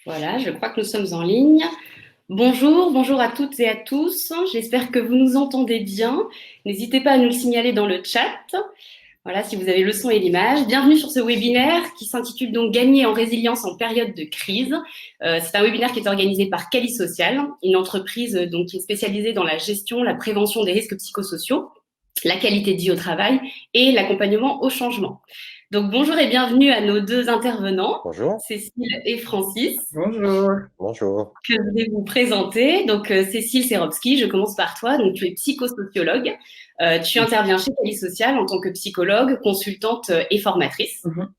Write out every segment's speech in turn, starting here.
Voilà, je crois que nous sommes en ligne. Bonjour, bonjour à toutes et à tous. J'espère que vous nous entendez bien. N'hésitez pas à nous le signaler dans le chat. Voilà, si vous avez le son et l'image. Bienvenue sur ce webinaire qui s'intitule donc Gagner en résilience en période de crise. C'est un webinaire qui est organisé par Cali Social, une entreprise donc qui est spécialisée dans la gestion, la prévention des risques psychosociaux, la qualité de vie au travail et l'accompagnement au changement. Donc bonjour et bienvenue à nos deux intervenants, Bonjour. Cécile et Francis, Bonjour. Bonjour. que je vais vous présenter. Donc Cécile Serobski, je commence par toi. Donc tu es psychosociologue. Tu interviens chez Cali Social en tant que psychologue, consultante et formatrice. Mhm.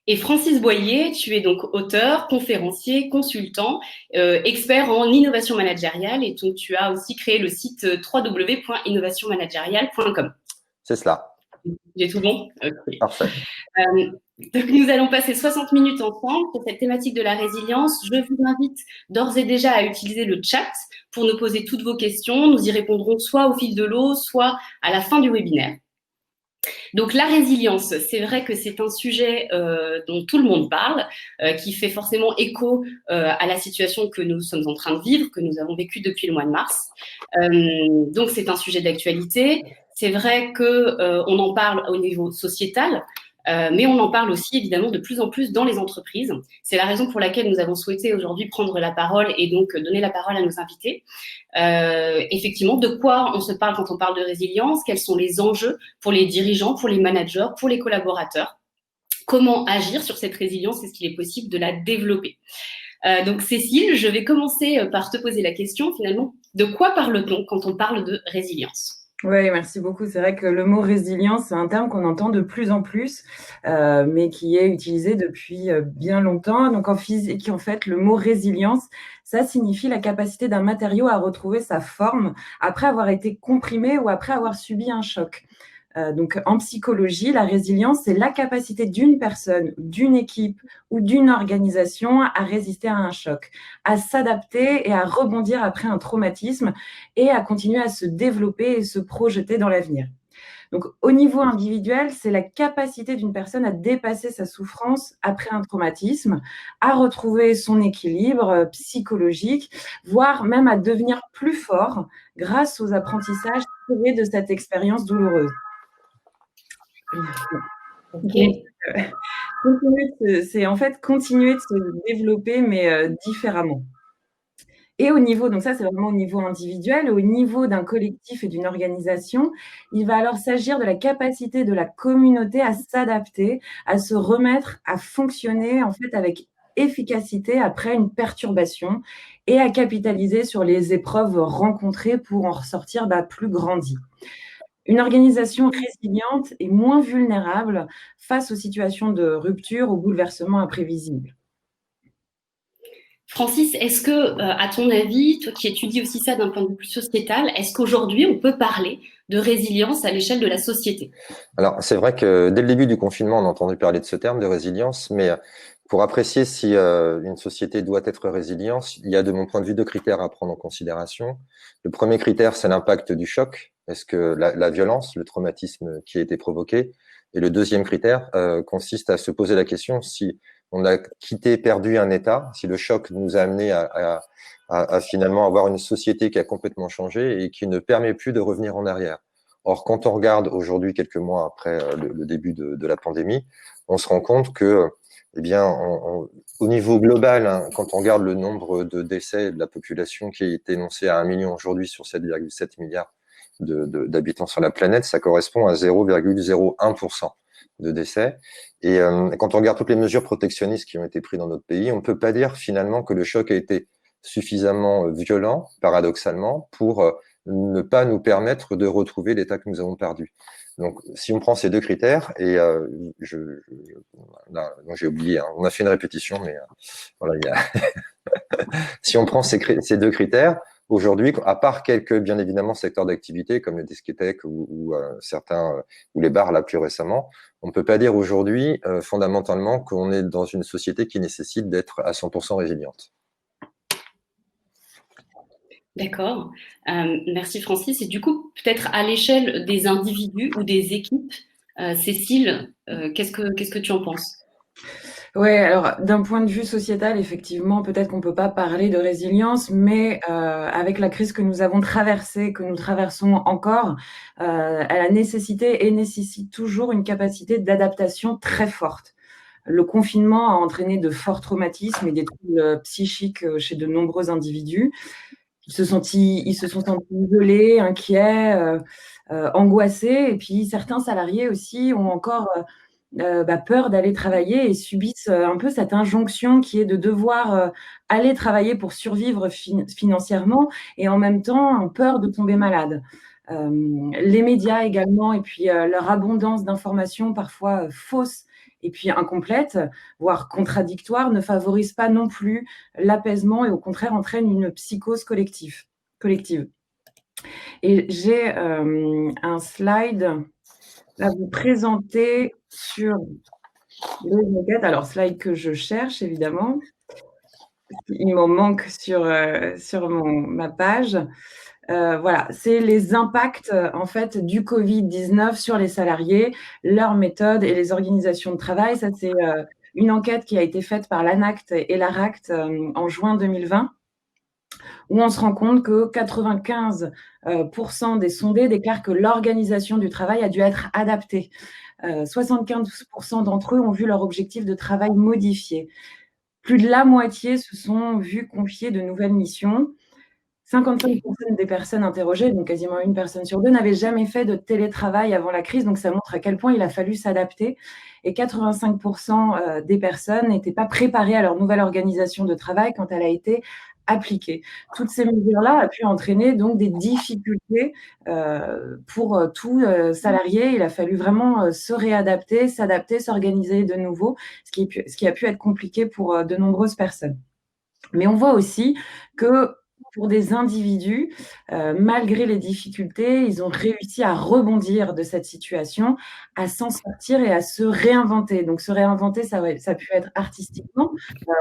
Et Francis Boyer, tu es donc auteur, conférencier, consultant, expert en innovation managériale. Et donc tu as aussi créé le site www.innovationmanagériale.com. C'est cela. J'ai tout bon? Okay. Parfait. Donc nous allons passer 60 minutes ensemble sur cette thématique de la résilience. Je vous invite d'ores et déjà à utiliser le chat pour nous poser toutes vos questions. Nous y répondrons soit au fil de l'eau, soit à la fin du webinaire. Donc la résilience, c'est vrai que c'est un sujet dont tout le monde parle, qui fait forcément écho à la situation que nous sommes en train de vivre, que nous avons vécue depuis le mois de mars. Donc c'est un sujet d'actualité. C'est vrai qu'on en parle au niveau sociétal, mais on en parle aussi évidemment de plus en plus dans les entreprises. C'est la raison pour laquelle nous avons souhaité aujourd'hui prendre la parole et donc donner la parole à nos invités. Effectivement, de quoi on se parle quand on parle de résilience? Quels sont les enjeux pour les dirigeants, pour les managers, pour les collaborateurs? Comment agir sur cette résilience? Est-ce qu'il est possible de la développer? Donc Cécile, je vais commencer par te poser la question finalement. De quoi parle-t-on quand on parle de résilience? Oui, merci beaucoup. C'est vrai que le mot résilience, c'est un terme qu'on entend de plus en plus, mais qui est utilisé depuis bien longtemps. Donc en physique, en fait, le mot résilience, ça signifie la capacité d'un matériau à retrouver sa forme après avoir été comprimé ou après avoir subi un choc. Donc, en psychologie, la résilience, c'est la capacité d'une personne, d'une équipe ou d'une organisation à résister à un choc, à s'adapter et à rebondir après un traumatisme et à continuer à se développer et se projeter dans l'avenir. Donc, au niveau individuel, c'est la capacité d'une personne à dépasser sa souffrance après un traumatisme, à retrouver son équilibre psychologique, voire même à devenir plus fort grâce aux apprentissages tirés de cette expérience douloureuse. Okay. C'est en fait continuer de se développer, mais différemment. Et au niveau, donc ça c'est vraiment au niveau individuel, au niveau d'un collectif et d'une organisation, il va alors s'agir de la capacité de la communauté à s'adapter, à se remettre, à fonctionner en fait avec efficacité après une perturbation et à capitaliser sur les épreuves rencontrées pour en ressortir plus grandi. Une organisation résiliente est moins vulnérable face aux situations de rupture, aux bouleversements imprévisibles. Francis, est-ce que, à ton avis, toi qui étudies aussi ça d'un point de vue plus sociétal, est-ce qu'aujourd'hui on peut parler de résilience à l'échelle de la société? Alors, c'est vrai que dès le début du confinement, on a entendu parler de ce terme de résilience, mais pour apprécier si une société doit être résiliente, il y a de mon point de vue deux critères à prendre en considération. Le premier critère, c'est l'impact du choc. Est-ce que la violence, le traumatisme qui a été provoqué? Et le deuxième critère consiste à se poser la question si on a perdu un État, si le choc nous a amené à finalement avoir une société qui a complètement changé et qui ne permet plus de revenir en arrière. Or, quand on regarde aujourd'hui, quelques mois après le début de la pandémie, on se rend compte que, eh bien, au niveau global, hein, quand on regarde le nombre de décès de la population qui est énoncé à 1 million aujourd'hui sur 7,7 milliards d'habitants sur la planète, ça correspond à 0,01% de décès. Et quand on regarde toutes les mesures protectionnistes qui ont été prises dans notre pays, on ne peut pas dire finalement que le choc a été suffisamment violent, paradoxalement, pour ne pas nous permettre de retrouver l'état que nous avons perdu. Donc, si on prend ces deux critères, et j'ai oublié, hein, on a fait une répétition, mais voilà, si on prend ces deux critères, aujourd'hui, à part quelques, bien évidemment, secteurs d'activité comme les discothèques ou certains, ou les bars là plus récemment, on ne peut pas dire aujourd'hui, fondamentalement, qu'on est dans une société qui nécessite d'être à 100% résiliente. D'accord. Merci Francis. Et du coup, peut-être à l'échelle des individus ou des équipes, Cécile, qu'est-ce que tu en penses? Ouais, alors d'un point de vue sociétal, effectivement, peut-être qu'on peut pas parler de résilience, mais avec la crise que nous avons traversée, que nous traversons encore, elle a nécessité et nécessite toujours une capacité d'adaptation très forte. Le confinement a entraîné de forts traumatismes et des troubles psychiques chez de nombreux individus. Ils se sont sentis isolés, inquiets, angoissés, et puis certains salariés aussi ont encore peur d'aller travailler et subissent un peu cette injonction qui est de devoir aller travailler pour survivre financièrement et en même temps ont peur de tomber malade. Les médias également et puis leur abondance d'informations parfois fausses et puis incomplètes, voire contradictoires, ne favorisent pas non plus l'apaisement et au contraire entraînent une psychose collective. Et j'ai un slide à vous présenter sur les enquêtes. Alors, slide que je cherche, évidemment. Il m'en manque sur ma page. Voilà, c'est les impacts, en fait, du Covid-19 sur les salariés, leurs méthodes et les organisations de travail. Ça, c'est une enquête qui a été faite par l'ANACT et l'ARACT en juin 2020, où on se rend compte que 95% des sondés déclarent que l'organisation du travail a dû être adaptée. 75% d'entre eux ont vu leur objectif de travail modifié. Plus de la moitié se sont vus confier de nouvelles missions. 55% des personnes interrogées, donc quasiment une personne sur deux, n'avaient jamais fait de télétravail avant la crise, donc ça montre à quel point il a fallu s'adapter. Et 85% des personnes n'étaient pas préparées à leur nouvelle organisation de travail quand elle a été appliquée. Toutes ces mesures-là ont pu entraîner donc des difficultés pour tout salarié. Il a fallu vraiment se réadapter, s'adapter, s'organiser de nouveau, ce qui a pu être compliqué pour de nombreuses personnes. Mais on voit aussi que pour des individus, malgré les difficultés, ils ont réussi à rebondir de cette situation, à s'en sortir et à se réinventer. Donc se réinventer, ça a pu être artistiquement.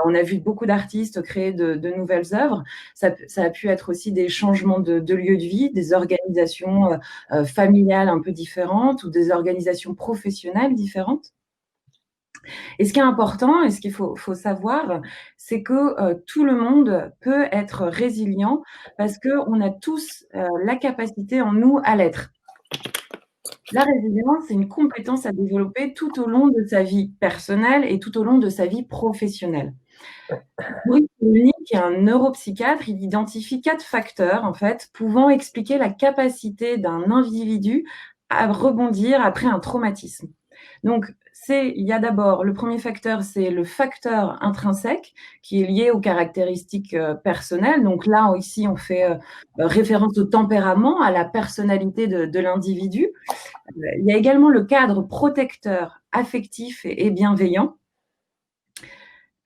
On a vu beaucoup d'artistes créer de nouvelles œuvres. Ça a pu être aussi des changements de lieu de vie, des organisations familiales un peu différentes ou des organisations professionnelles différentes. Et ce qui est important et ce qu'il faut savoir, c'est que tout le monde peut être résilient parce qu'on a tous la capacité en nous à l'être. La résilience, c'est une compétence à développer tout au long de sa vie personnelle et tout au long de sa vie professionnelle. Maurice Cyrulnik, qui est un neuropsychiatre, il identifie 4 facteurs en fait pouvant expliquer la capacité d'un individu à rebondir après un traumatisme. Donc, il y a d'abord, le premier facteur, c'est le facteur intrinsèque qui est lié aux caractéristiques personnelles. Donc là, ici, on fait référence au tempérament, à la personnalité de l'individu. Il y a également le cadre protecteur, affectif et bienveillant.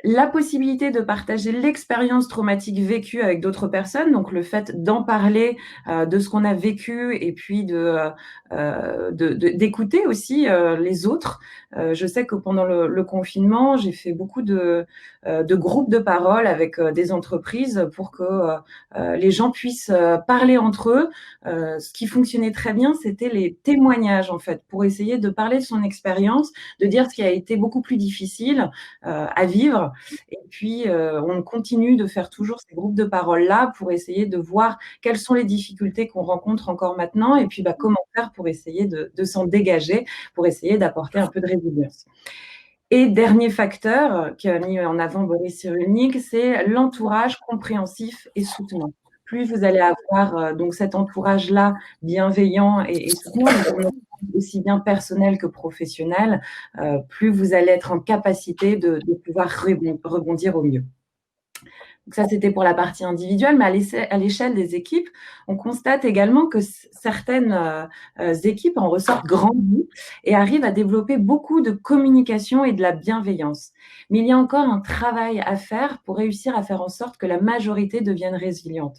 La possibilité de partager l'expérience traumatique vécue avec d'autres personnes, donc le fait d'en parler de ce qu'on a vécu et puis d'écouter aussi les autres. Je sais que pendant le confinement, j'ai fait beaucoup de groupes de parole avec des entreprises pour que les gens puissent parler entre eux. Ce qui fonctionnait très bien, c'était les témoignages en fait, pour essayer de parler de son expérience, de dire ce qui a été beaucoup plus difficile à vivre. Et puis, on continue de faire toujours ces groupes de parole-là pour essayer de voir quelles sont les difficultés qu'on rencontre encore maintenant et puis comment faire pour essayer de s'en dégager, pour essayer d'apporter un peu de résilience. Et dernier facteur qu'a mis en avant Boris Cyrulnik, c'est l'entourage compréhensif et soutenant. Plus vous allez avoir donc cet entourage-là bienveillant et soutenant, aussi bien personnel que professionnel, plus vous allez être en capacité de pouvoir rebondir au mieux. Donc ça, c'était pour la partie individuelle, mais à l'échelle des équipes, on constate également que certaines équipes en ressortent grandies et arrivent à développer beaucoup de communication et de la bienveillance. Mais il y a encore un travail à faire pour réussir à faire en sorte que la majorité devienne résiliente.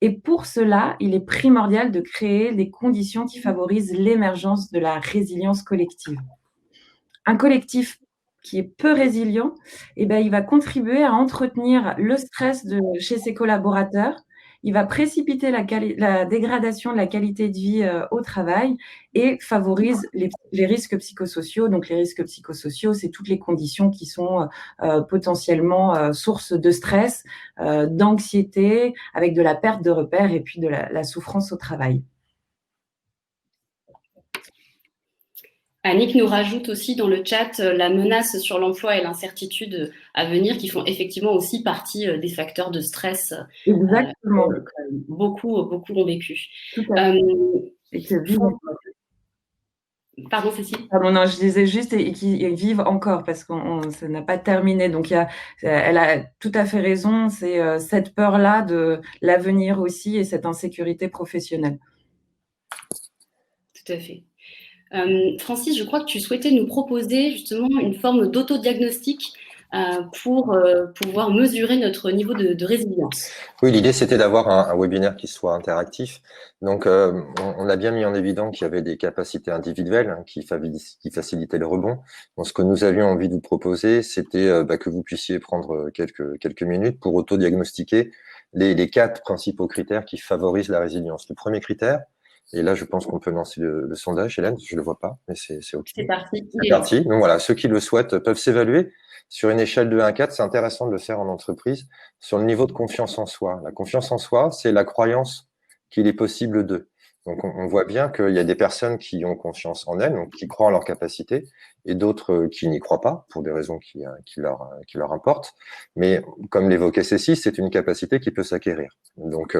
Et pour cela, il est primordial de créer des conditions qui favorisent l'émergence de la résilience collective. Un collectif qui est peu résilient, il va contribuer à entretenir le stress chez ses collaborateurs. il va précipiter la dégradation de la qualité de vie au travail et favorise les risques psychosociaux. Donc, les risques psychosociaux, c'est toutes les conditions qui sont potentiellement source de stress, d'anxiété, avec de la perte de repères et puis de la souffrance au travail. Annick nous rajoute aussi dans le chat la menace sur l'emploi et l'incertitude à venir qui font effectivement aussi partie des facteurs de stress que beaucoup ont vécu. Tout à fait. Pardon, Cécile. Pardon, non, je disais juste et qui vivent encore parce que ça n'a pas terminé. Donc, elle a tout à fait raison. C'est cette peur-là de l'avenir aussi et cette insécurité professionnelle. Tout à fait. Francis, je crois que tu souhaitais nous proposer justement une forme d'autodiagnostic pour pouvoir mesurer notre niveau de résilience. Oui, l'idée, c'était d'avoir un webinaire qui soit interactif. Donc, on a bien mis en évidence qu'il y avait des capacités individuelles qui facilitaient le rebond. Donc, ce que nous avions envie de vous proposer, c'était que vous puissiez prendre quelques minutes pour autodiagnostiquer les 4 principaux critères qui favorisent la résilience. Le premier critère, et là, je pense qu'on peut lancer le sondage, Hélène, je le vois pas, mais c'est OK. C'est parti. C'est parti. Donc voilà, ceux qui le souhaitent peuvent s'évaluer. Sur une échelle de 1 à 4, c'est intéressant de le faire en entreprise, sur le niveau de confiance en soi. La confiance en soi, c'est la croyance qu'il est possible de. Donc on voit bien qu'il y a des personnes qui ont confiance en elles, donc qui croient en leurs capacités, et d'autres qui n'y croient pas, pour des raisons qui leur importent. Mais comme l'évoquait Cécile, c'est une capacité qui peut s'acquérir. Donc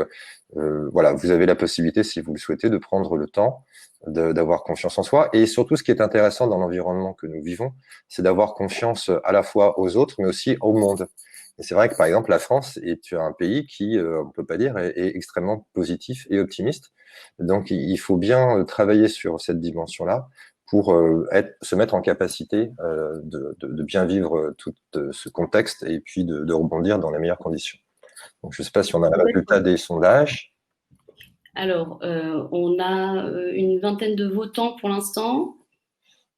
voilà, vous avez la possibilité, si vous le souhaitez, de prendre le temps d'avoir confiance en soi. Et surtout, ce qui est intéressant dans l'environnement que nous vivons, c'est d'avoir confiance à la fois aux autres, mais aussi au monde. Et c'est vrai que, par exemple, la France est un pays qui, on peut pas dire, est extrêmement positif et optimiste. Donc, il faut bien travailler sur cette dimension-là pour se mettre en capacité de bien vivre tout ce contexte et puis de rebondir dans les meilleures conditions. Donc, je ne sais pas si on a le résultat des sondages. Alors, on a une vingtaine de votants pour l'instant.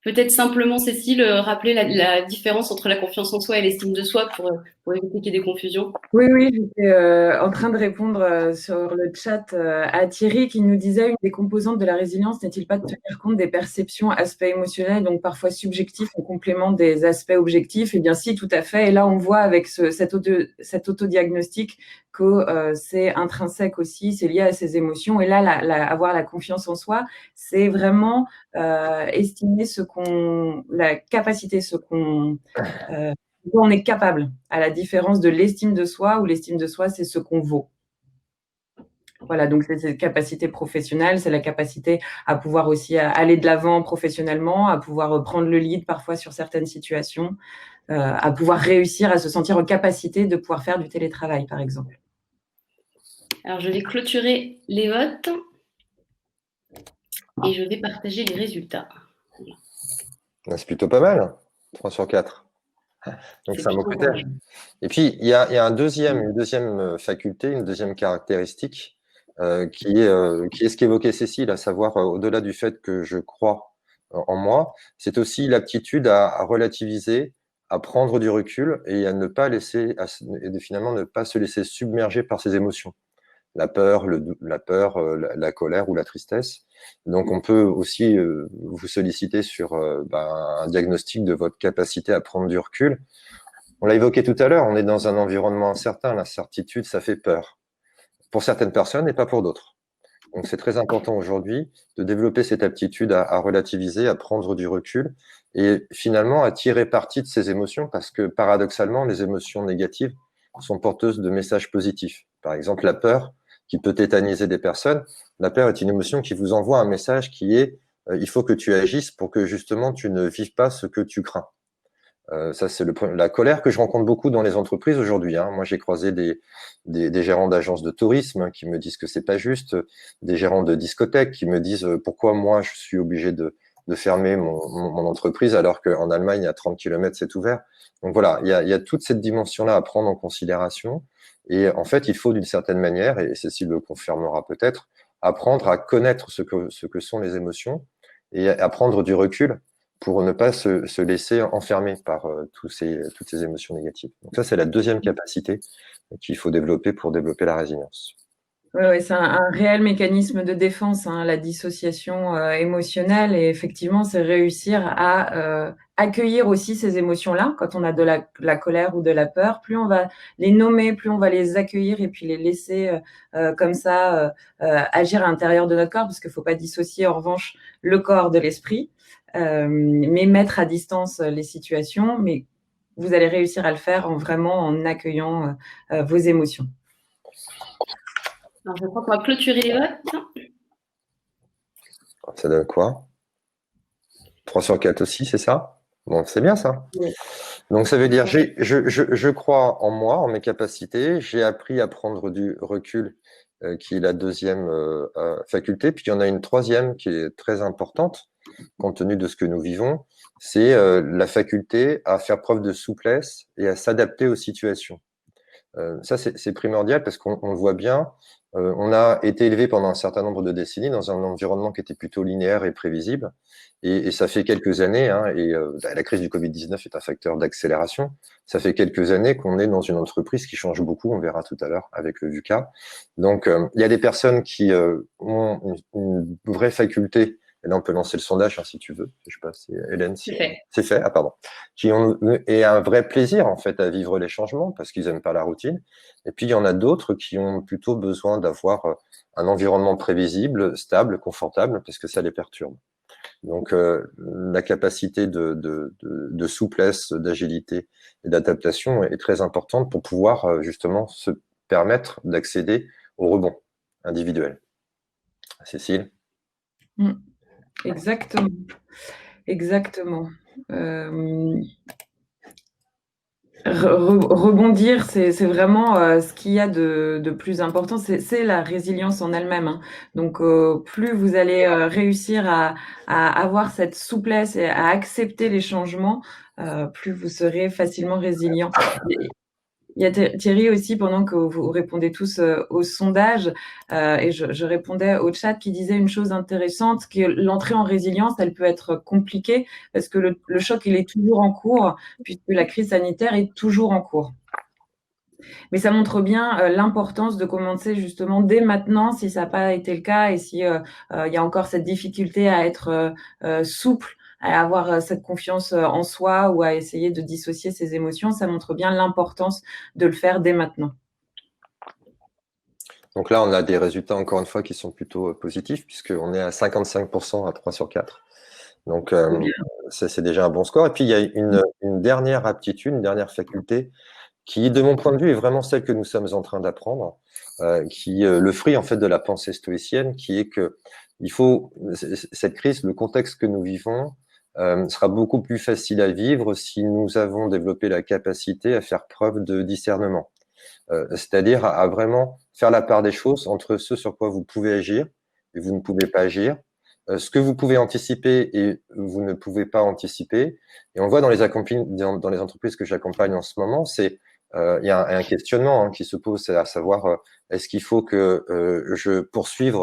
Peut-être simplement, Cécile, rappeler la différence entre la confiance en soi et l'estime de soi pour éviter qu'il y ait des confusions. Oui, j'étais en train de répondre sur le chat à Thierry qui nous disait une des composantes de la résilience n'est-il pas de tenir compte des perceptions, aspects émotionnels, donc parfois subjectifs en complément des aspects objectifs? Eh bien si, tout à fait. Et là, on voit avec cet autodiagnostic que c'est intrinsèque aussi, c'est lié à ses émotions. Et là, avoir la confiance en soi, c'est vraiment estimer la capacité, on est capable, à la différence de l'estime de soi, où l'estime de soi, c'est ce qu'on vaut. Voilà, donc c'est cette capacité professionnelle, c'est la capacité à pouvoir aussi aller de l'avant professionnellement, à pouvoir prendre le lead parfois sur certaines situations, à pouvoir réussir à se sentir en capacité de pouvoir faire du télétravail, par exemple. Alors, je vais clôturer les votes et je vais partager les résultats. C'est plutôt pas mal, 3 sur 4. Donc c'est un bon critère. Et puis il y a une deuxième faculté, une deuxième caractéristique qui est ce qu'évoquait Cécile, à savoir au-delà du fait que je crois en moi, c'est aussi l'aptitude à relativiser, à prendre du recul et à ne pas finalement ne pas se laisser submerger par ses émotions. La peur, la colère ou la tristesse. Donc, on peut aussi vous solliciter sur un diagnostic de votre capacité à prendre du recul. On l'a évoqué tout à l'heure, on est dans un environnement incertain. L'incertitude, ça fait peur. Pour certaines personnes et pas pour d'autres. Donc, c'est très important aujourd'hui de développer cette aptitude à relativiser, à prendre du recul et finalement à tirer parti de ces émotions parce que paradoxalement, les émotions négatives sont porteuses de messages positifs. Par exemple, la peur qui peut tétaniser des personnes. La peur est une émotion qui vous envoie un message qui est il faut que tu agisses pour que justement tu ne vives pas ce que tu crains. Ça, c'est la colère que je rencontre beaucoup dans les entreprises aujourd'hui. Moi, j'ai croisé des gérants d'agences de tourisme qui me disent que c'est pas juste, des gérants de discothèques qui me disent pourquoi moi je suis obligé de fermer mon entreprise alors qu'en Allemagne à 30 km c'est ouvert. Donc voilà, il y a toute cette dimension-là à prendre en considération. Et en fait, il faut d'une certaine manière, et Cécile le confirmera peut-être, apprendre à connaître ce que sont les émotions et à prendre du recul pour ne pas se laisser enfermer par toutes ces émotions négatives. Donc ça, c'est la deuxième capacité qu'il faut développer pour développer la résilience. Ouais, c'est un réel mécanisme de défense, hein, la dissociation émotionnelle. Et effectivement, c'est réussir à accueillir aussi ces émotions-là. Quand on a de la colère ou de la peur, plus on va les nommer, plus on va les accueillir et puis les laisser comme ça agir à l'intérieur de notre corps, parce qu'il ne faut pas dissocier en revanche le corps de l'esprit, mais mettre à distance les situations. Mais vous allez réussir à le faire vraiment en accueillant vos émotions. Alors, je crois qu'on va clôturer les votes. Ça donne quoi? 3 sur 4 aussi, c'est ça? Bon, c'est bien ça. Oui. Donc ça veut dire, je crois en moi, en mes capacités, j'ai appris à prendre du recul, qui est la deuxième faculté. Puis il y en a une troisième qui est très importante, compte tenu de ce que nous vivons, c'est la faculté à faire preuve de souplesse et à s'adapter aux situations. Ça, c'est primordial parce qu'on le voit bien. On a été élevé pendant un certain nombre de décennies dans un environnement qui était plutôt linéaire et prévisible. Et ça fait quelques années, hein, et la crise du Covid-19 est un facteur d'accélération. Ça fait quelques années qu'on est dans une entreprise qui change beaucoup. On verra tout à l'heure avec le VUCA. Donc, il y a des personnes qui ont une vraie faculté. Et là, on peut lancer le sondage, hein, si tu veux. Je sais pas, c'est Hélène. C'est fait. C'est fait. Ah, pardon. Qui ont un vrai plaisir, en fait, à vivre les changements parce qu'ils n'aiment pas la routine. Et puis, il y en a d'autres qui ont plutôt besoin d'avoir un environnement prévisible, stable, confortable, parce que ça les perturbe. Donc, la capacité de souplesse, d'agilité et d'adaptation est très importante pour pouvoir justement se permettre d'accéder au rebond individuel. Cécile? Exactement. Exactement. Rebondir, c'est vraiment ce qu'il y a de plus important, c'est la résilience en elle-même, hein. Donc, plus vous allez réussir à avoir cette souplesse et à accepter les changements, plus vous serez facilement résilient. Il y a Thierry aussi, pendant que vous répondez tous au sondage, et je répondais au chat, qui disait une chose intéressante, que l'entrée en résilience, elle peut être compliquée parce que le choc, il est toujours en cours, puisque la crise sanitaire est toujours en cours. Mais ça montre bien l'importance de commencer justement dès maintenant, si ça n'a pas été le cas, et si il y a encore cette difficulté à être souple, à avoir cette confiance en soi, ou à essayer de dissocier ses émotions. Ça montre bien l'importance de le faire dès maintenant. Donc là, on a des résultats, encore une fois, qui sont plutôt positifs, puisqu'on est à 55% à 3 sur 4. Donc, c'est déjà un bon score. Et puis, il y a une dernière aptitude, une dernière faculté, qui, de mon point de vue, est vraiment celle que nous sommes en train d'apprendre, qui le fruit, en fait, de la pensée stoïcienne, qui est que il faut, cette crise, le contexte que nous vivons, sera beaucoup plus facile à vivre si nous avons développé la capacité à faire preuve de discernement. C'est-à-dire à vraiment faire la part des choses entre ce sur quoi vous pouvez agir et vous ne pouvez pas agir, ce que vous pouvez anticiper et vous ne pouvez pas anticiper. Et on voit dans les entreprises que j'accompagne en ce moment, il y a un questionnement, hein, qui se pose, à savoir est-ce qu'il faut que je poursuive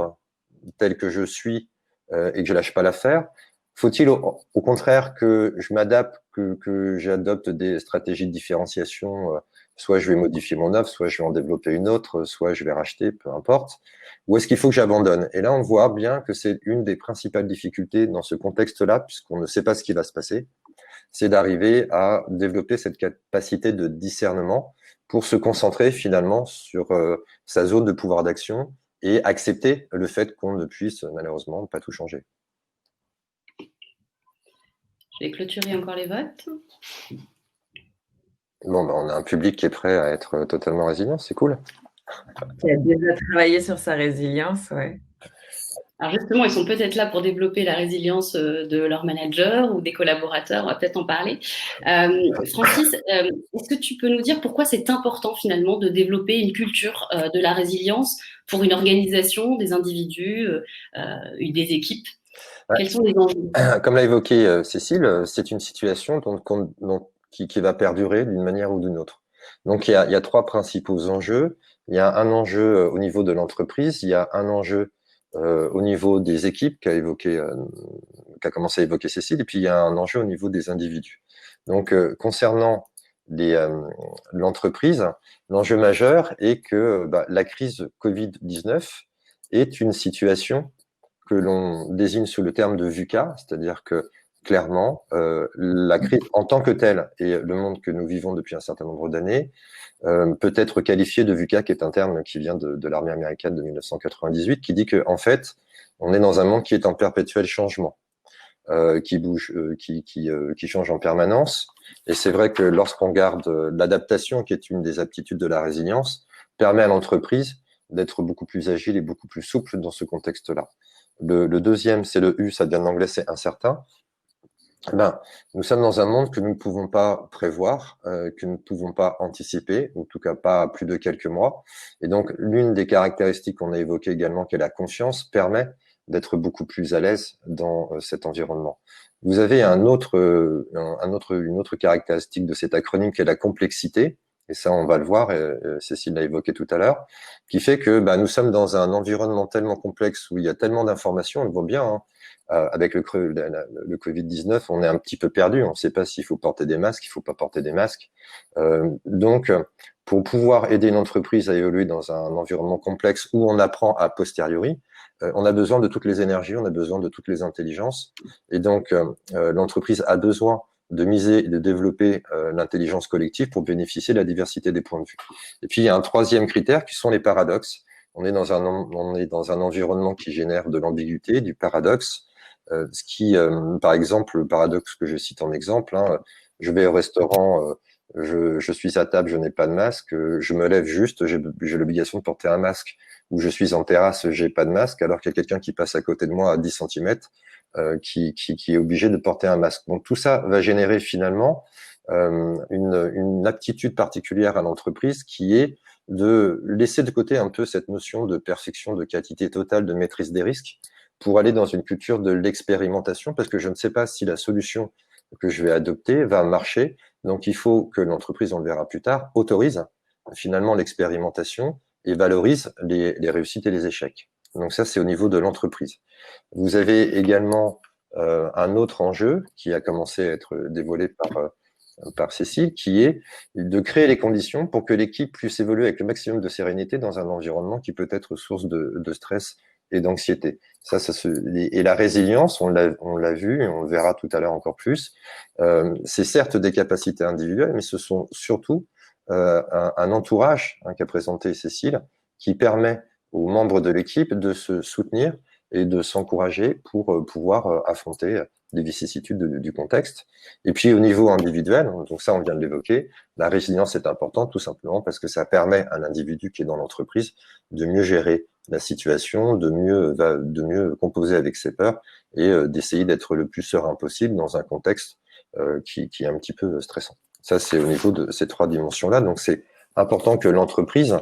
tel que je suis et que je lâche pas l'affaire? Faut-il au contraire que je m'adapte, que j'adopte des stratégies de différenciation, soit je vais modifier mon offre, soit je vais en développer une autre, soit je vais racheter, peu importe. Ou est-ce qu'il faut que j'abandonne? Et là, on voit bien que c'est une des principales difficultés dans ce contexte-là, puisqu'on ne sait pas ce qui va se passer, c'est d'arriver à développer cette capacité de discernement pour se concentrer finalement sur sa zone de pouvoir d'action et accepter le fait qu'on ne puisse malheureusement pas tout changer. Je vais clôturer encore les votes. Bon, on a un public qui est prêt à être totalement résilient, c'est cool. Qui a déjà travaillé sur sa résilience, ouais. Alors justement, ils sont peut-être là pour développer la résilience de leurs managers ou des collaborateurs, on va peut-être en parler. Francis, est-ce que tu peux nous dire pourquoi c'est important finalement de développer une culture de la résilience pour une organisation, des individus, des équipes? Ouais. Quels sont les enjeux? Comme l'a évoqué Cécile, c'est une situation qui va perdurer d'une manière ou d'une autre. Donc il y a 3 principaux enjeux. Il y a un enjeu au niveau de l'entreprise, il y a un enjeu au niveau des équipes qu'a commencé à évoquer Cécile, et puis il y a un enjeu au niveau des individus. Donc concernant l'entreprise, l'enjeu majeur est que la crise Covid-19 est une situation que l'on désigne sous le terme de VUCA, c'est-à-dire que clairement, la crise en tant que telle et le monde que nous vivons depuis un certain nombre d'années peut être qualifié de VUCA, qui est un terme qui vient de l'armée américaine de 1998, qui dit que en fait, on est dans un monde qui est en perpétuel changement, qui bouge, qui change en permanence. Et c'est vrai que lorsqu'on garde l'adaptation, qui est une des aptitudes de la résilience, permet à l'entreprise d'être beaucoup plus agile et beaucoup plus souple dans ce contexte-là. Le deuxième, c'est le U, ça vient de l'anglais, c'est incertain. Nous sommes dans un monde que nous ne pouvons pas prévoir, que nous ne pouvons pas anticiper, ou en tout cas pas plus de quelques mois. Et donc, l'une des caractéristiques qu'on a évoquées également, qui est la confiance, permet d'être beaucoup plus à l'aise dans cet environnement. Vous avez une autre caractéristique de cet acronyme qui est la complexité, et ça on va le voir, Cécile l'a évoqué tout à l'heure, qui fait que nous sommes dans un environnement tellement complexe où il y a tellement d'informations, on le voit bien, hein, avec le Covid-19, on est un petit peu perdu, on ne sait pas s'il faut porter des masques, il ne faut pas porter des masques. Donc, pour pouvoir aider une entreprise à évoluer dans un environnement complexe où on apprend a posteriori, on a besoin de toutes les énergies, on a besoin de toutes les intelligences. Et donc, l'entreprise a besoin de miser et de développer l'intelligence collective pour bénéficier de la diversité des points de vue. Et puis, il y a un troisième critère qui sont les paradoxes. On est dans un environnement qui génère de l'ambiguïté, du paradoxe. Ce qui, par exemple, le paradoxe que je cite en exemple, hein, je vais au restaurant, je suis à table, je n'ai pas de masque, je me lève juste, j'ai l'obligation de porter un masque, ou je suis en terrasse, j'ai pas de masque, alors qu'il y a quelqu'un qui passe à côté de moi à 10 cm, qui est obligé de porter un masque. Donc tout ça va générer finalement une aptitude particulière à l'entreprise qui est de laisser de côté un peu cette notion de perfection, de qualité totale, de maîtrise des risques, pour aller dans une culture de l'expérimentation, parce que je ne sais pas si la solution que je vais adopter va marcher. Donc, il faut que l'entreprise, on le verra plus tard, autorise finalement l'expérimentation et valorise les réussites et les échecs. Donc ça, c'est au niveau de l'entreprise. Vous avez également un autre enjeu qui a commencé à être dévoilé par Cécile, qui est de créer les conditions pour que l'équipe puisse évoluer avec le maximum de sérénité dans un environnement qui peut être source de stress et d'anxiété. Et la résilience, on l'a vu et on le verra tout à l'heure encore plus, c'est certes des capacités individuelles, mais ce sont surtout un entourage qu'a présenté Cécile qui permet aux membres de l'équipe de se soutenir et de s'encourager pour pouvoir affronter les vicissitudes du contexte. Et puis au niveau individuel, donc ça on vient de l'évoquer, la résilience est importante tout simplement parce que ça permet à l'individu qui est dans l'entreprise de mieux gérer la situation, de mieux composer avec ses peurs et d'essayer d'être le plus serein possible dans un contexte qui est un petit peu stressant. Ça, c'est au niveau de ces trois dimensions-là. Donc, c'est important que l'entreprise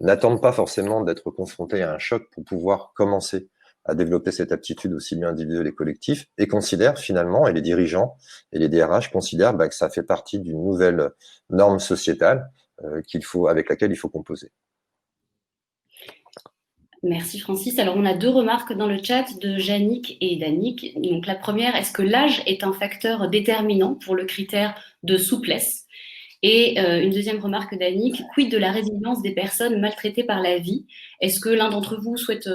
n'attende pas forcément d'être confrontée à un choc pour pouvoir commencer à développer cette aptitude aussi bien individuelle et collective et considère finalement, et les dirigeants et les DRH considèrent que ça fait partie d'une nouvelle norme sociétale avec laquelle il faut composer. Merci Francis. Alors on a deux remarques dans le chat de Yannick et d'Annick. Donc la première, est-ce que l'âge est un facteur déterminant pour le critère de souplesse? Et une deuxième remarque d'Annick, quid de la résilience des personnes maltraitées par la vie? Est-ce que l'un d'entre vous souhaite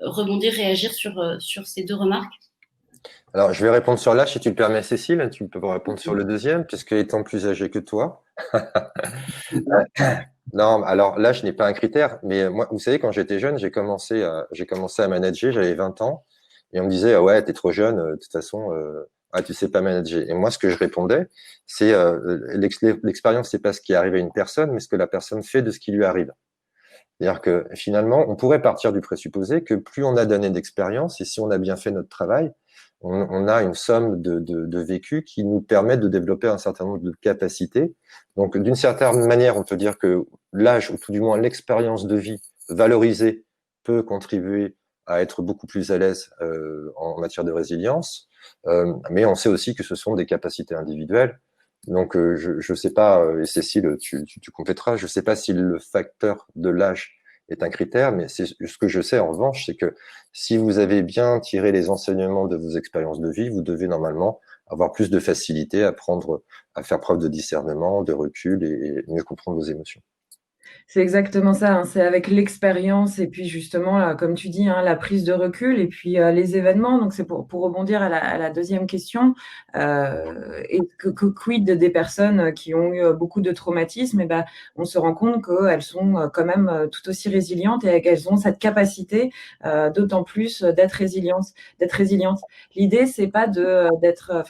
rebondir, réagir sur ces deux remarques? Alors, je vais répondre sur l'âge, si tu le permets, Cécile. Tu peux répondre sur le deuxième, puisque étant plus âgé que toi. Non, alors l'âge n'est pas un critère, mais moi, vous savez, quand j'étais jeune, j'ai commencé à manager, j'avais 20 ans, et on me disait, ah ouais, t'es trop jeune, de toute façon, tu sais pas manager. Et moi, ce que je répondais, c'est l'expérience, c'est pas ce qui arrive à une personne, mais ce que la personne fait de ce qui lui arrive. C'est-à-dire que finalement, on pourrait partir du présupposé que plus on a d'années d'expérience, et si on a bien fait notre travail, on a une somme de vécu qui nous permet de développer un certain nombre de capacités. Donc, d'une certaine manière, on peut dire que l'âge, ou tout du moins l'expérience de vie valorisée, peut contribuer à être beaucoup plus à l'aise en matière de résilience. Mais on sait aussi que ce sont des capacités individuelles. Donc, je sais pas, et Cécile, tu compléteras, je sais pas si le facteur de l'âge est un critère, mais c'est ce que je sais en revanche, c'est que si vous avez bien tiré les enseignements de vos expériences de vie, vous devez normalement avoir plus de facilité à faire preuve de discernement, de recul et mieux comprendre vos émotions. C'est exactement ça, hein. C'est avec l'expérience et puis justement, là, comme tu dis, hein, la prise de recul et puis les événements. Donc c'est pour rebondir à la deuxième question. Et quid des personnes qui ont eu beaucoup de traumatismes, et ben, on se rend compte qu'elles sont quand même tout aussi résilientes et qu'elles ont cette capacité d'autant plus d'être résilientes. L'idée, c'est pas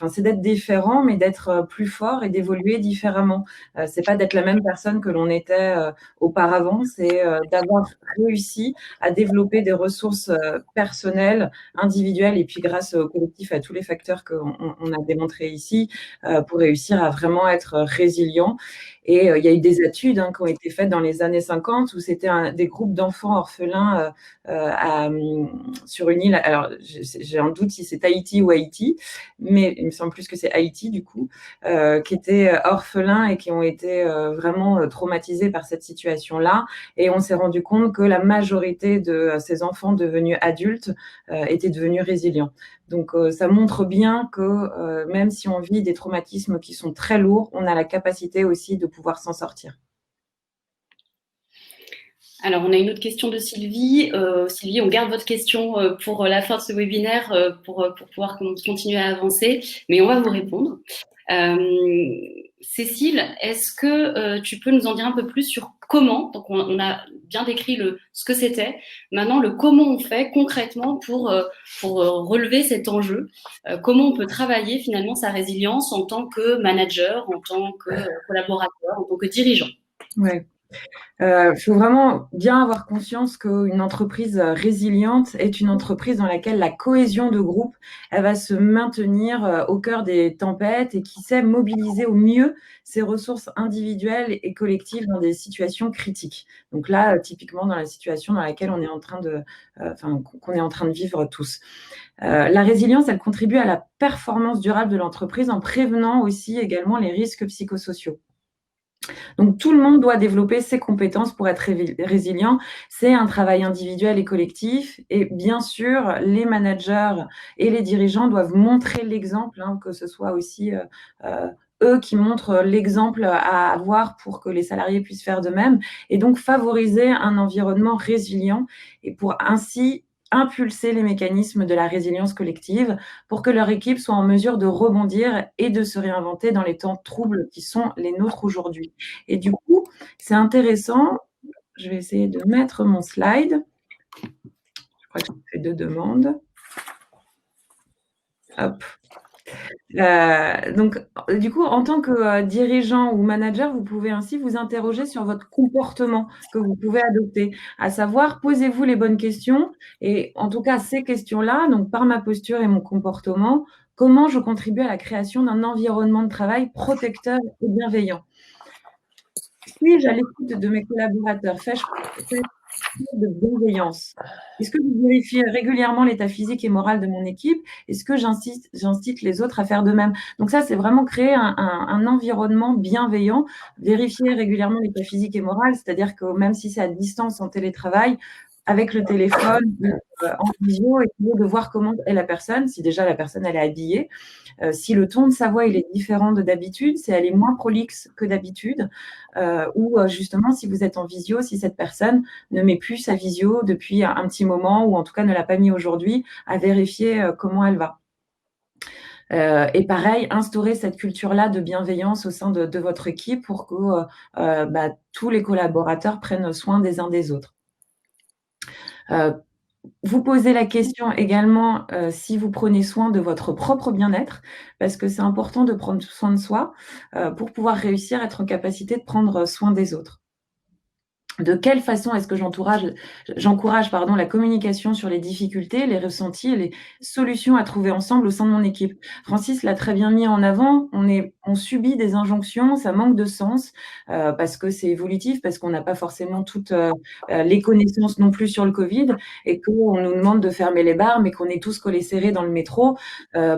c'est d'être différent, mais d'être plus fort et d'évoluer différemment. C'est pas d'être la même personne que l'on était auparavant, c'est d'avoir réussi à développer des ressources personnelles, individuelles, et puis grâce au collectif, à tous les facteurs qu'on a démontrés ici, pour réussir à vraiment être résilient. Et il y a eu des études qui ont été faites dans les années 50 où c'était des groupes d'enfants orphelins sur une île. Alors, j'ai un doute si c'est Tahiti ou Haïti, mais il me semble plus que c'est Haïti, du coup, qui étaient orphelins et qui ont été vraiment traumatisés par cette situation-là. Et on s'est rendu compte que la majorité de ces enfants devenus adultes étaient devenus résilients. Donc, ça montre bien que même si on vit des traumatismes qui sont très lourds, on a la capacité aussi de pouvoir s'en sortir. Alors, on a une autre question de Sylvie. Sylvie, on garde votre question pour la fin de ce webinaire pour pouvoir continuer à avancer, mais on va vous répondre. Cécile, est-ce que tu peux nous en dire un peu plus sur comment, donc on a bien décrit ce que c'était, maintenant le comment on fait concrètement pour relever cet enjeu, comment on peut travailler finalement sa résilience en tant que manager, en tant que collaborateur, en tant que dirigeant. Ouais. Faut vraiment bien avoir conscience qu'une entreprise résiliente est une entreprise dans laquelle la cohésion de groupe, elle va se maintenir au cœur des tempêtes et qui sait mobiliser au mieux ses ressources individuelles et collectives dans des situations critiques. Donc là, typiquement dans la situation dans laquelle on est en train qu'on est en train de vivre tous. La résilience, elle contribue à la performance durable de l'entreprise en prévenant aussi également les risques psychosociaux. Donc, tout le monde doit développer ses compétences pour être résilient. C'est un travail individuel et collectif. Et bien sûr, les managers et les dirigeants doivent montrer l'exemple, que ce soit aussi eux qui montrent l'exemple à avoir pour que les salariés puissent faire de même. Et donc, favoriser un environnement résilient et pour ainsi impulser les mécanismes de la résilience collective pour que leur équipe soit en mesure de rebondir et de se réinventer dans les temps troubles qui sont les nôtres aujourd'hui. Et du coup, c'est intéressant. Je vais essayer de mettre mon slide. Je crois que j'ai fait 2 demandes. Hop. Donc, du coup, en tant que dirigeant ou manager, vous pouvez ainsi vous interroger sur votre comportement que vous pouvez adopter, à savoir, posez-vous les bonnes questions et en tout cas, ces questions-là, donc par ma posture et mon comportement, comment je contribue à la création d'un environnement de travail protecteur et bienveillant? Suis-je à l'écoute de mes collaborateurs? Fais-je de bienveillance? Est-ce que je vérifie régulièrement l'état physique et moral de mon équipe? Est-ce que j'incite les autres à faire de même? Donc ça, c'est vraiment créer un environnement bienveillant, vérifier régulièrement l'état physique et moral, c'est-à-dire que même si c'est à distance en télétravail, avec le téléphone, en visio, essayer de voir comment est la personne, si déjà la personne elle est habillée, si le ton de sa voix il est différent de d'habitude, si elle est moins prolixe que d'habitude, ou justement si vous êtes en visio, si cette personne ne met plus sa visio depuis un petit moment, ou en tout cas ne l'a pas mis aujourd'hui, à vérifier comment elle va. Et pareil, instaurer cette culture-là de bienveillance au sein de votre équipe pour que tous les collaborateurs prennent soin des uns des autres. Vous posez la question également si vous prenez soin de votre propre bien-être, parce que c'est important de prendre soin de soi pour pouvoir réussir à être en capacité de prendre soin des autres. De quelle façon est-ce que j'encourage la communication sur les difficultés, les ressentis et les solutions à trouver ensemble au sein de mon équipe? Francis l'a très bien mis en avant, on subit des injonctions, ça manque de sens, parce que c'est évolutif, parce qu'on n'a pas forcément toutes les connaissances non plus sur le Covid, et qu'on nous demande de fermer les bars, mais qu'on est tous collés serrés dans le métro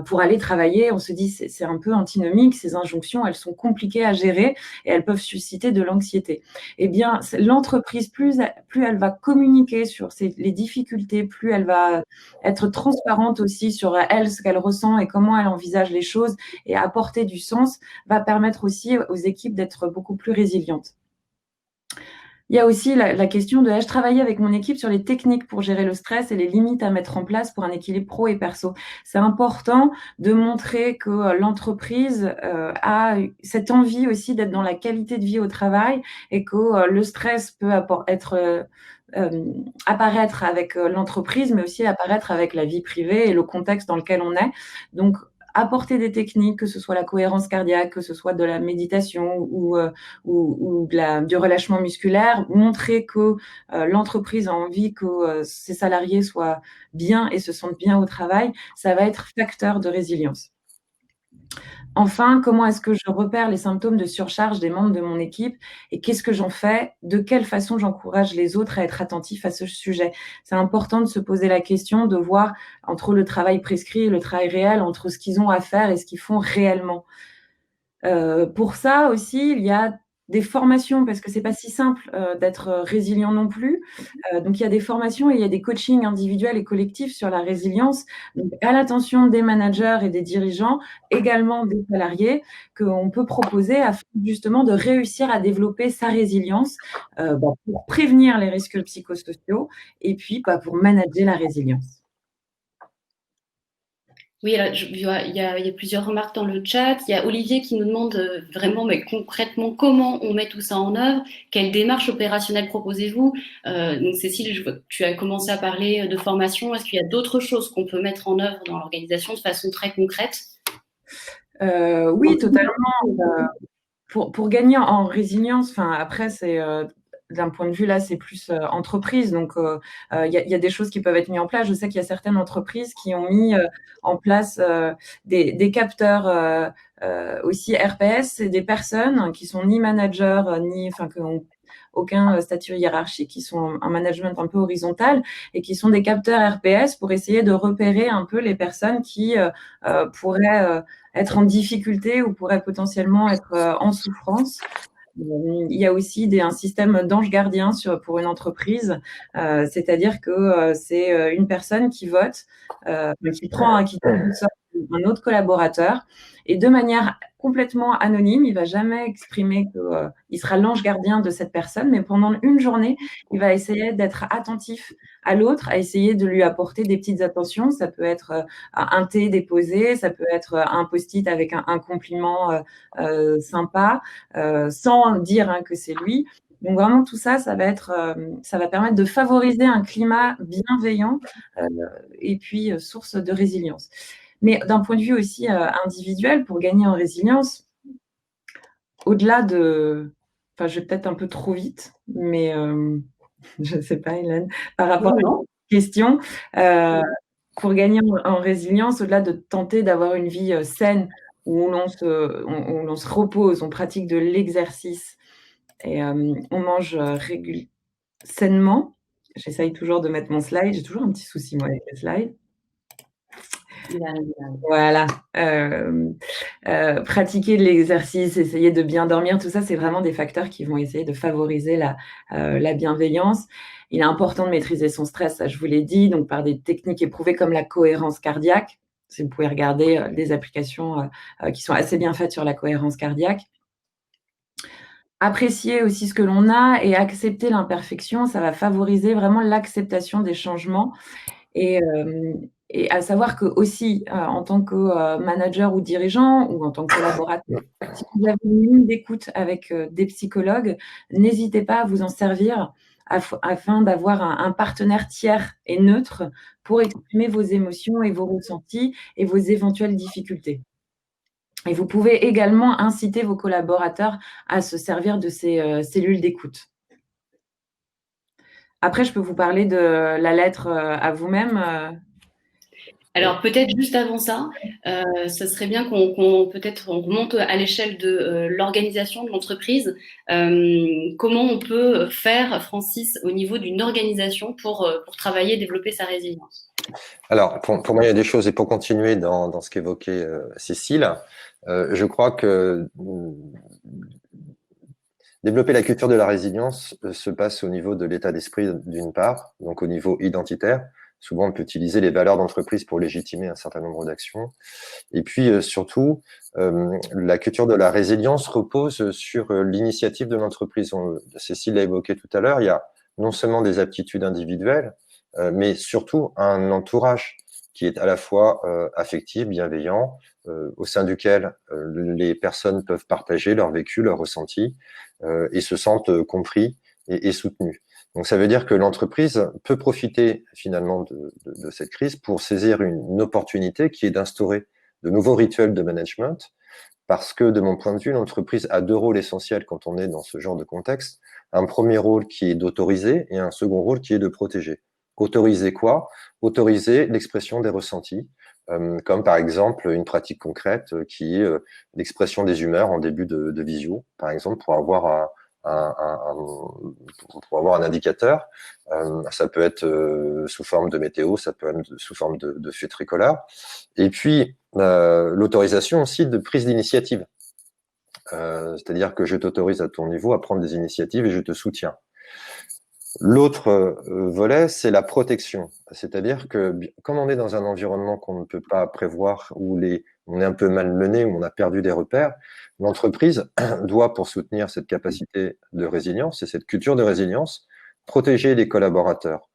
pour aller travailler. On se dit c'est un peu antinomique, ces injonctions, elles sont compliquées à gérer et elles peuvent susciter de l'anxiété. Eh bien, l'entreprise l'entreprise, plus elle va communiquer sur les difficultés, plus elle va être transparente aussi sur elle, ce qu'elle ressent et comment elle envisage les choses et apporter du sens, va permettre aussi aux équipes d'être beaucoup plus résilientes. Il y a aussi la question de ai-je travaillé avec mon équipe sur les techniques pour gérer le stress et les limites à mettre en place pour un équilibre pro et perso. C'est important de montrer que l'entreprise a cette envie aussi d'être dans la qualité de vie au travail et que le stress peut apparaître avec l'entreprise, mais aussi apparaître avec la vie privée et le contexte dans lequel on est. Donc, apporter des techniques, que ce soit la cohérence cardiaque, que ce soit de la méditation ou du relâchement musculaire, montrer que l'entreprise a envie que ses salariés soient bien et se sentent bien au travail, ça va être facteur de résilience. Enfin, comment est-ce que je repère les symptômes de surcharge des membres de mon équipe et qu'est-ce que j'en fais? De quelle façon j'encourage les autres à être attentifs à ce sujet? C'est important de se poser la question, de voir entre le travail prescrit et le travail réel, entre ce qu'ils ont à faire et ce qu'ils font réellement. Pour ça aussi, il y a des formations parce que c'est pas si simple d'être résilient non plus. Donc il y a des formations et il y a des coachings individuels et collectifs sur la résilience, donc à l'attention des managers et des dirigeants, également des salariés, qu'on peut proposer afin justement de réussir à développer sa résilience pour prévenir les risques psychosociaux et puis pour manager la résilience. Oui, alors, il y a plusieurs remarques dans le chat. Il y a Olivier qui nous demande vraiment, mais concrètement, comment on met tout ça en œuvre? Quelle démarche opérationnelle proposez-vous? Donc, Cécile, je vois que tu as commencé à parler de formation. Est-ce qu'il y a d'autres choses qu'on peut mettre en œuvre dans l'organisation de façon très concrète? Oui, totalement. Pour gagner en résilience, après, c'est d'un point de vue, là, c'est plus entreprise. Donc, il y a des choses qui peuvent être mises en place. Je sais qu'il y a certaines entreprises qui ont mis en place des capteurs aussi RPS. C'est des personnes qui sont ni managers, qui n'ont aucun statut hiérarchique, qui sont un management un peu horizontal et qui sont des capteurs RPS pour essayer de repérer un peu les personnes qui pourraient être en difficulté ou pourraient potentiellement être en souffrance. Il y a aussi un système d'ange gardien pour une entreprise, c'est-à-dire que c'est une personne qui vote, qui prend un autre collaborateur et de manière complètement anonyme, il ne va jamais exprimer qu'il sera l'ange gardien de cette personne, mais pendant une journée, il va essayer d'être attentif à l'autre, à essayer de lui apporter des petites attentions. Ça peut être un thé déposé, ça peut être un post-it avec un compliment sympa, sans dire que c'est lui. Donc vraiment tout ça, ça va permettre de favoriser un climat bienveillant et puis source de résilience. Mais d'un point de vue aussi individuel, pour gagner en résilience, au-delà de... Enfin, je vais peut-être un peu trop vite, mais je ne sais pas, Hélène, par rapport à la question, pour gagner en résilience, au-delà de tenter d'avoir une vie saine, où l'on se repose, on pratique de l'exercice et on mange sainement. J'essaye toujours de mettre mon slide. J'ai toujours un petit souci, moi, avec les slides. Voilà. Pratiquer de l'exercice, essayer de bien dormir, tout ça, c'est vraiment des facteurs qui vont essayer de favoriser la bienveillance. Il est important de maîtriser son stress, ça je vous l'ai dit, donc par des techniques éprouvées comme la cohérence cardiaque. Si vous pouvez regarder des applications qui sont assez bien faites sur la cohérence cardiaque. Apprécier aussi ce que l'on a et accepter l'imperfection, ça va favoriser vraiment l'acceptation des changements. Et à savoir que aussi, en tant que manager ou dirigeant ou en tant que collaborateur, si vous avez une ligne d'écoute avec des psychologues, n'hésitez pas à vous en servir afin d'avoir un partenaire tiers et neutre pour exprimer vos émotions et vos ressentis et vos éventuelles difficultés. Et vous pouvez également inciter vos collaborateurs à se servir de ces cellules d'écoute. Après, je peux vous parler de la lettre à vous-même. Alors peut-être juste avant ça, ce serait bien qu'on remonte à l'échelle de l'organisation de l'entreprise. Comment on peut faire, Francis, au niveau d'une organisation pour travailler et développer sa résilience? Alors, pour moi, il y a des choses, et pour continuer dans ce qu'évoquait Cécile, je crois que Développer la culture de la résilience se passe au niveau de l'état d'esprit d'une part, donc au niveau identitaire. Souvent, on peut utiliser les valeurs d'entreprise pour légitimer un certain nombre d'actions. Et puis, surtout, la culture de la résilience repose sur l'initiative de l'entreprise. Cécile l'a évoqué tout à l'heure, il y a non seulement des aptitudes individuelles, mais surtout un entourage qui est à la fois affectif, bienveillant, au sein duquel les personnes peuvent partager leur vécu, leur ressenti, et se sentent compris et soutenus. Donc ça veut dire que l'entreprise peut profiter finalement de cette crise pour saisir une opportunité qui est d'instaurer de nouveaux rituels de management, parce que de mon point de vue, l'entreprise a deux rôles essentiels quand on est dans ce genre de contexte. Un premier rôle qui est d'autoriser et un second rôle qui est de protéger. Autoriser quoi? Autoriser l'expression des ressentis, comme par exemple une pratique concrète qui est l'expression des humeurs en début de visio, par exemple, pour avoir un indicateur. Ça peut être sous forme de météo, ça peut être sous forme de feu tricolore. Et puis, l'autorisation aussi de prise d'initiative. C'est-à-dire que je t'autorise à ton niveau à prendre des initiatives et je te soutiens. L'autre volet, c'est la protection. C'est-à-dire que comme on est dans un environnement qu'on ne peut pas prévoir, où on est un peu malmené, où on a perdu des repères, l'entreprise doit, pour soutenir cette capacité de résilience et cette culture de résilience, protéger les collaborateurs.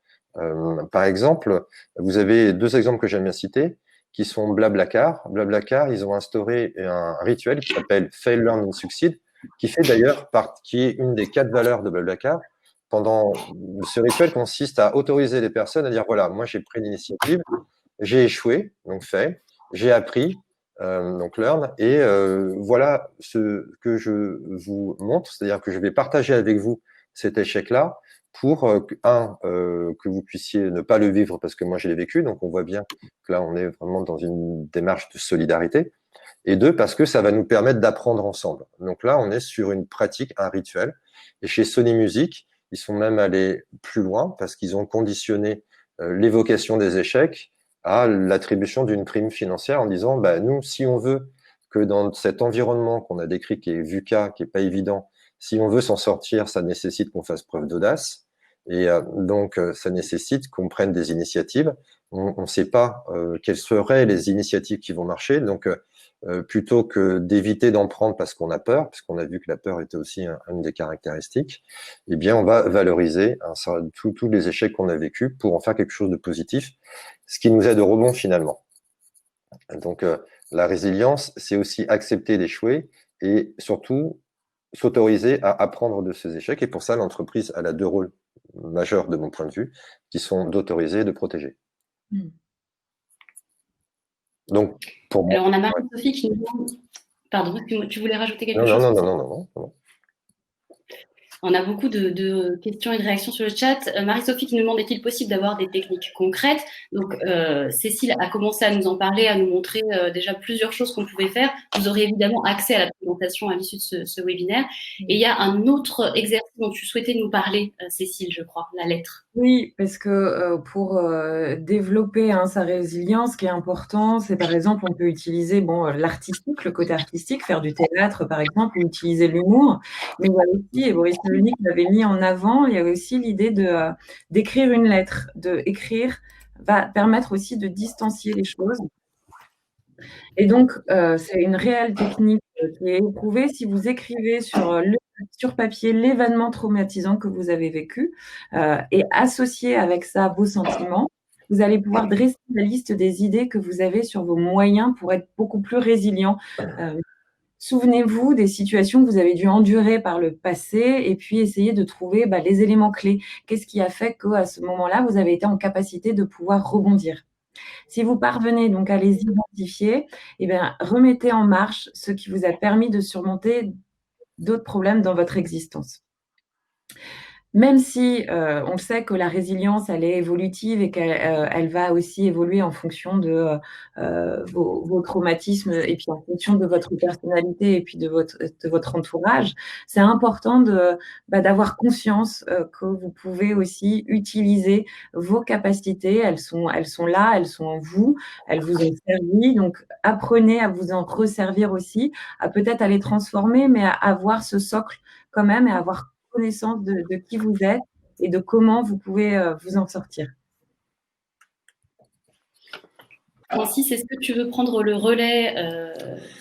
Par exemple, vous avez deux exemples que j'aime bien citer, qui sont Blablacar. Blablacar, ils ont instauré un rituel qui s'appelle Fail, Learn and Succeed, qui fait d'ailleurs qui est une des 4 valeurs de Blablacar. Ce rituel consiste à autoriser les personnes à dire, voilà, moi j'ai pris l'initiative, j'ai échoué, donc fait, j'ai appris, donc learn, et voilà ce que je vous montre, c'est-à-dire que je vais partager avec vous cet échec-là pour, que vous puissiez ne pas le vivre parce que moi je l'ai vécu, donc on voit bien que là on est vraiment dans une démarche de solidarité, et deux, parce que ça va nous permettre d'apprendre ensemble. Donc là, on est sur une pratique, un rituel, et chez Sony Music, ils sont même allés plus loin parce qu'ils ont conditionné l'évocation des échecs à l'attribution d'une prime financière en disant, bah, nous, si on veut que dans cet environnement qu'on a décrit, qui est VUCA, qui est pas évident, si on veut s'en sortir, ça nécessite qu'on fasse preuve d'audace. Et donc, ça nécessite qu'on prenne des initiatives. On ne sait pas quelles seraient les initiatives qui vont marcher. Donc, plutôt que d'éviter d'en prendre parce qu'on a peur, parce qu'on a vu que la peur était aussi une des caractéristiques, eh bien, on va valoriser tous les échecs qu'on a vécus pour en faire quelque chose de positif, ce qui nous aide au rebond finalement. Donc, la résilience, c'est aussi accepter d'échouer et surtout s'autoriser à apprendre de ces échecs. Et pour ça, l'entreprise elle a deux rôles majeurs de mon point de vue, qui sont d'autoriser et de protéger. Donc, pour moi. Alors, on a Marie-Sophie qui nous demande. Pardon, tu voulais rajouter quelque chose? Non. On a beaucoup de questions et de réactions sur le chat. Marie-Sophie qui nous demande, est-il possible d'avoir des techniques concrètes? Donc, Cécile a commencé à nous en parler, à nous montrer déjà plusieurs choses qu'on pouvait faire. Vous aurez évidemment accès à la présentation à l'issue de ce webinaire. Et il y a un autre exercice dont tu souhaitais nous parler, Cécile, je crois, la lettre. Oui, parce que pour développer sa résilience, ce qui est important, c'est par exemple, on peut utiliser l'artistique, le côté artistique, faire du théâtre par exemple, ou utiliser l'humour. Mais il y a aussi, et Boris Cyrulnik l'avait mis en avant, il y avait aussi l'idée d'écrire une lettre. Écrire va permettre aussi de distancier les choses. Et donc, c'est une réelle technique qui est éprouvée. Si vous écrivez sur papier l'événement traumatisant que vous avez vécu et associer avec ça vos sentiments, vous allez pouvoir dresser la liste des idées que vous avez sur vos moyens pour être beaucoup plus résilient. Souvenez-vous des situations que vous avez dû endurer par le passé et puis essayez de trouver les éléments clés. Qu'est-ce qui a fait qu'à ce moment-là, vous avez été en capacité de pouvoir rebondir? Si vous parvenez donc à les identifier, remettez en marche ce qui vous a permis de surmonter d'autres problèmes dans votre existence. Même si on sait que la résilience, elle est évolutive et qu'elle va aussi évoluer en fonction de vos traumatismes et puis en fonction de votre personnalité et puis de votre entourage, c'est important d'avoir conscience que vous pouvez aussi utiliser vos capacités. Elles sont là, elles sont en vous, elles vous ont servi. Donc, apprenez à vous en resservir aussi, à peut-être à les transformer, mais à avoir ce socle quand même et avoir connaissance de qui vous êtes et de comment vous pouvez vous en sortir. Francis, est-ce que tu veux prendre le relais,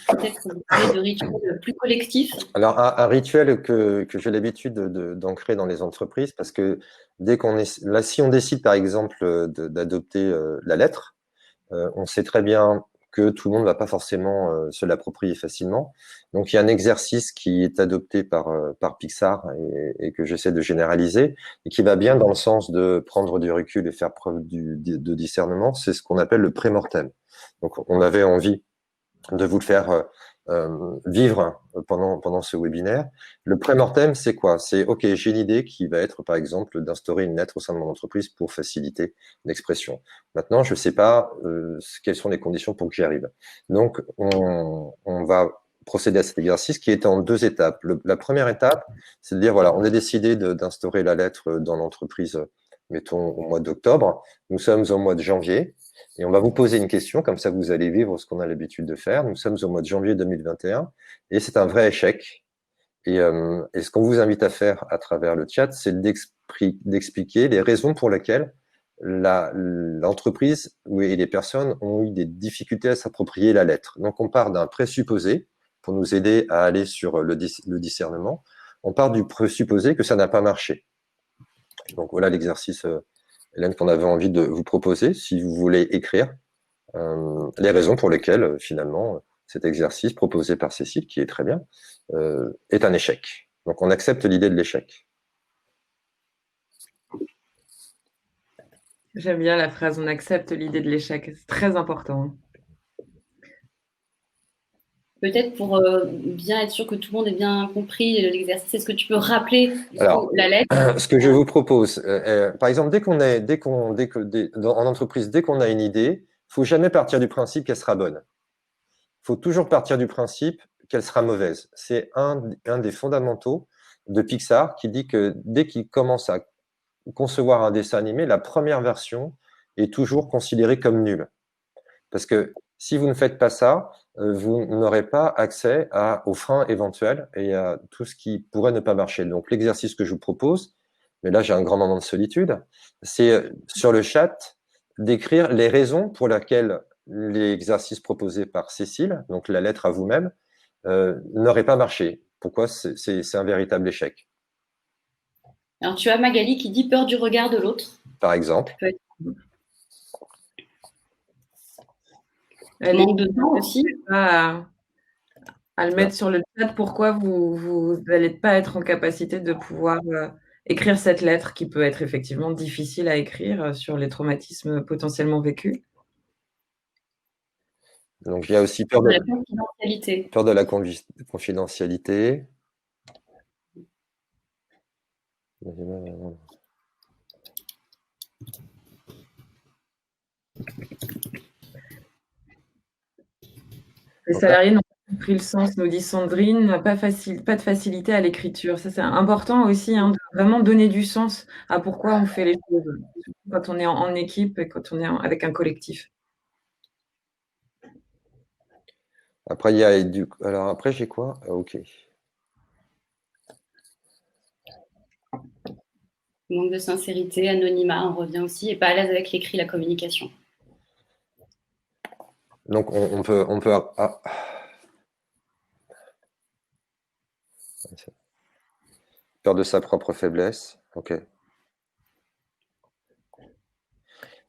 peut-être de rituels plus collectifs? Alors, un rituel que j'ai l'habitude d'ancrer dans les entreprises, parce que dès qu'on est là, si on décide par exemple d'adopter la lettre, on sait très bien que tout le monde ne va pas forcément se l'approprier facilement. Donc, il y a un exercice qui est adopté par Pixar et que j'essaie de généraliser et qui va bien dans le sens de prendre du recul et faire preuve de discernement. C'est ce qu'on appelle le pré-mortem. Donc, on avait envie de vous le faire vivre pendant ce webinaire. Le pré-mortem, c'est quoi? C'est, OK, j'ai une idée qui va être, par exemple, d'instaurer une lettre au sein de mon entreprise pour faciliter l'expression. Maintenant, je ne sais pas quelles sont les conditions pour que j'y arrive. Donc, on va procéder à cet exercice qui est en 2 étapes. La première étape, c'est de dire, voilà, on a décidé d'instaurer la lettre dans l'entreprise, mettons, au mois d'octobre. Nous sommes au mois de janvier. Et on va vous poser une question, comme ça vous allez vivre ce qu'on a l'habitude de faire. Nous sommes au mois de janvier 2021 et c'est un vrai échec. Et ce qu'on vous invite à faire à travers le chat, c'est d'expliquer les raisons pour lesquelles l'entreprise et les personnes ont eu des difficultés à s'approprier la lettre. Donc on part d'un présupposé pour nous aider à aller sur le discernement. On part du présupposé que ça n'a pas marché. Donc voilà l'exercice Hélène, qu'on avait envie de vous proposer, si vous voulez écrire les raisons pour lesquelles, finalement, cet exercice proposé par Cécile, qui est très bien, est un échec. Donc, on accepte l'idée de l'échec. J'aime bien la phrase « on accepte l'idée de l'échec », c'est très important. Peut-être pour bien être sûr que tout le monde ait bien compris l'exercice, est-ce que tu peux rappeler la lettre? Ce que je vous propose, par exemple, en entreprise, dès qu'on a une idée, il ne faut jamais partir du principe qu'elle sera bonne. Il faut toujours partir du principe qu'elle sera mauvaise. C'est un des fondamentaux de Pixar qui dit que dès qu'il commence à concevoir un dessin animé, la première version est toujours considérée comme nulle. Parce que si vous ne faites pas ça, vous n'aurez pas accès aux freins éventuels et à tout ce qui pourrait ne pas marcher. Donc, l'exercice que je vous propose, mais là, j'ai un grand moment de solitude, c'est sur le chat d'écrire les raisons pour lesquelles l'exercice proposé par Cécile, donc la lettre à vous-même, n'aurait pas marché. Pourquoi c'est un véritable échec. Alors, tu as Magali qui dit peur du regard de l'autre. Par exemple. Manque de temps aussi. À le mettre sur le chat, pourquoi vous n'allez pas être en capacité de pouvoir écrire cette lettre qui peut être effectivement difficile à écrire sur les traumatismes potentiellement vécus. Donc, il y a aussi peur de la confidentialité. Peur de la confidentialité. Les salariés n'ont pas compris le sens, nous dit Sandrine, pas de facilité à l'écriture. Ça, c'est important aussi, de vraiment donner du sens à pourquoi on fait les choses, quand on est en équipe et quand on est avec un collectif. Après, alors après, j'ai quoi? OK. Manque de sincérité, anonymat, on revient aussi, et pas à l'aise avec l'écrit, la communication. Donc, on peut peur de sa propre faiblesse. OK.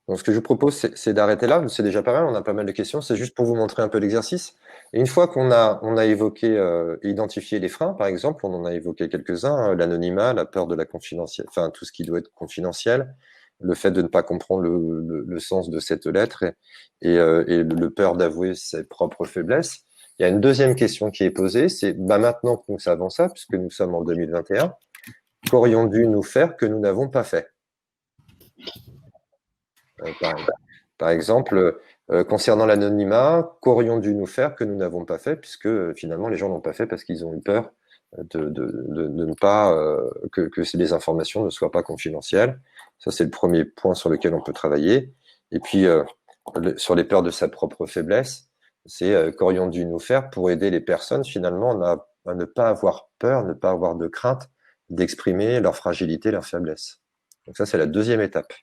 Donc, ce que je vous propose, c'est d'arrêter là. C'est déjà pas mal, on a pas mal de questions. C'est juste pour vous montrer un peu l'exercice. Et une fois qu'on a évoqué, identifié les freins, par exemple, on en a évoqué quelques-uns, l'anonymat, la peur de la confidentialité, enfin, tout ce qui doit être confidentiel, le fait de ne pas comprendre le sens de cette lettre et le peur d'avouer ses propres faiblesses. Il y a une deuxième question qui est posée, c'est maintenant que nous savons ça, puisque nous sommes en 2021, qu'aurions dû nous faire que nous n'avons pas fait? Par exemple, concernant l'anonymat, qu'aurions dû nous faire que nous n'avons pas fait, puisque finalement les gens n'ont pas fait parce qu'ils ont eu peur de ne pas que les informations ne soient pas confidentielles. Ça, c'est le premier point sur lequel on peut travailler. Et puis, sur les peurs de sa propre faiblesse, c'est qu'aurions dû nous faire pour aider les personnes finalement ne pas avoir peur, ne pas avoir de crainte d'exprimer leur fragilité, leur faiblesse. Donc ça, c'est la deuxième étape.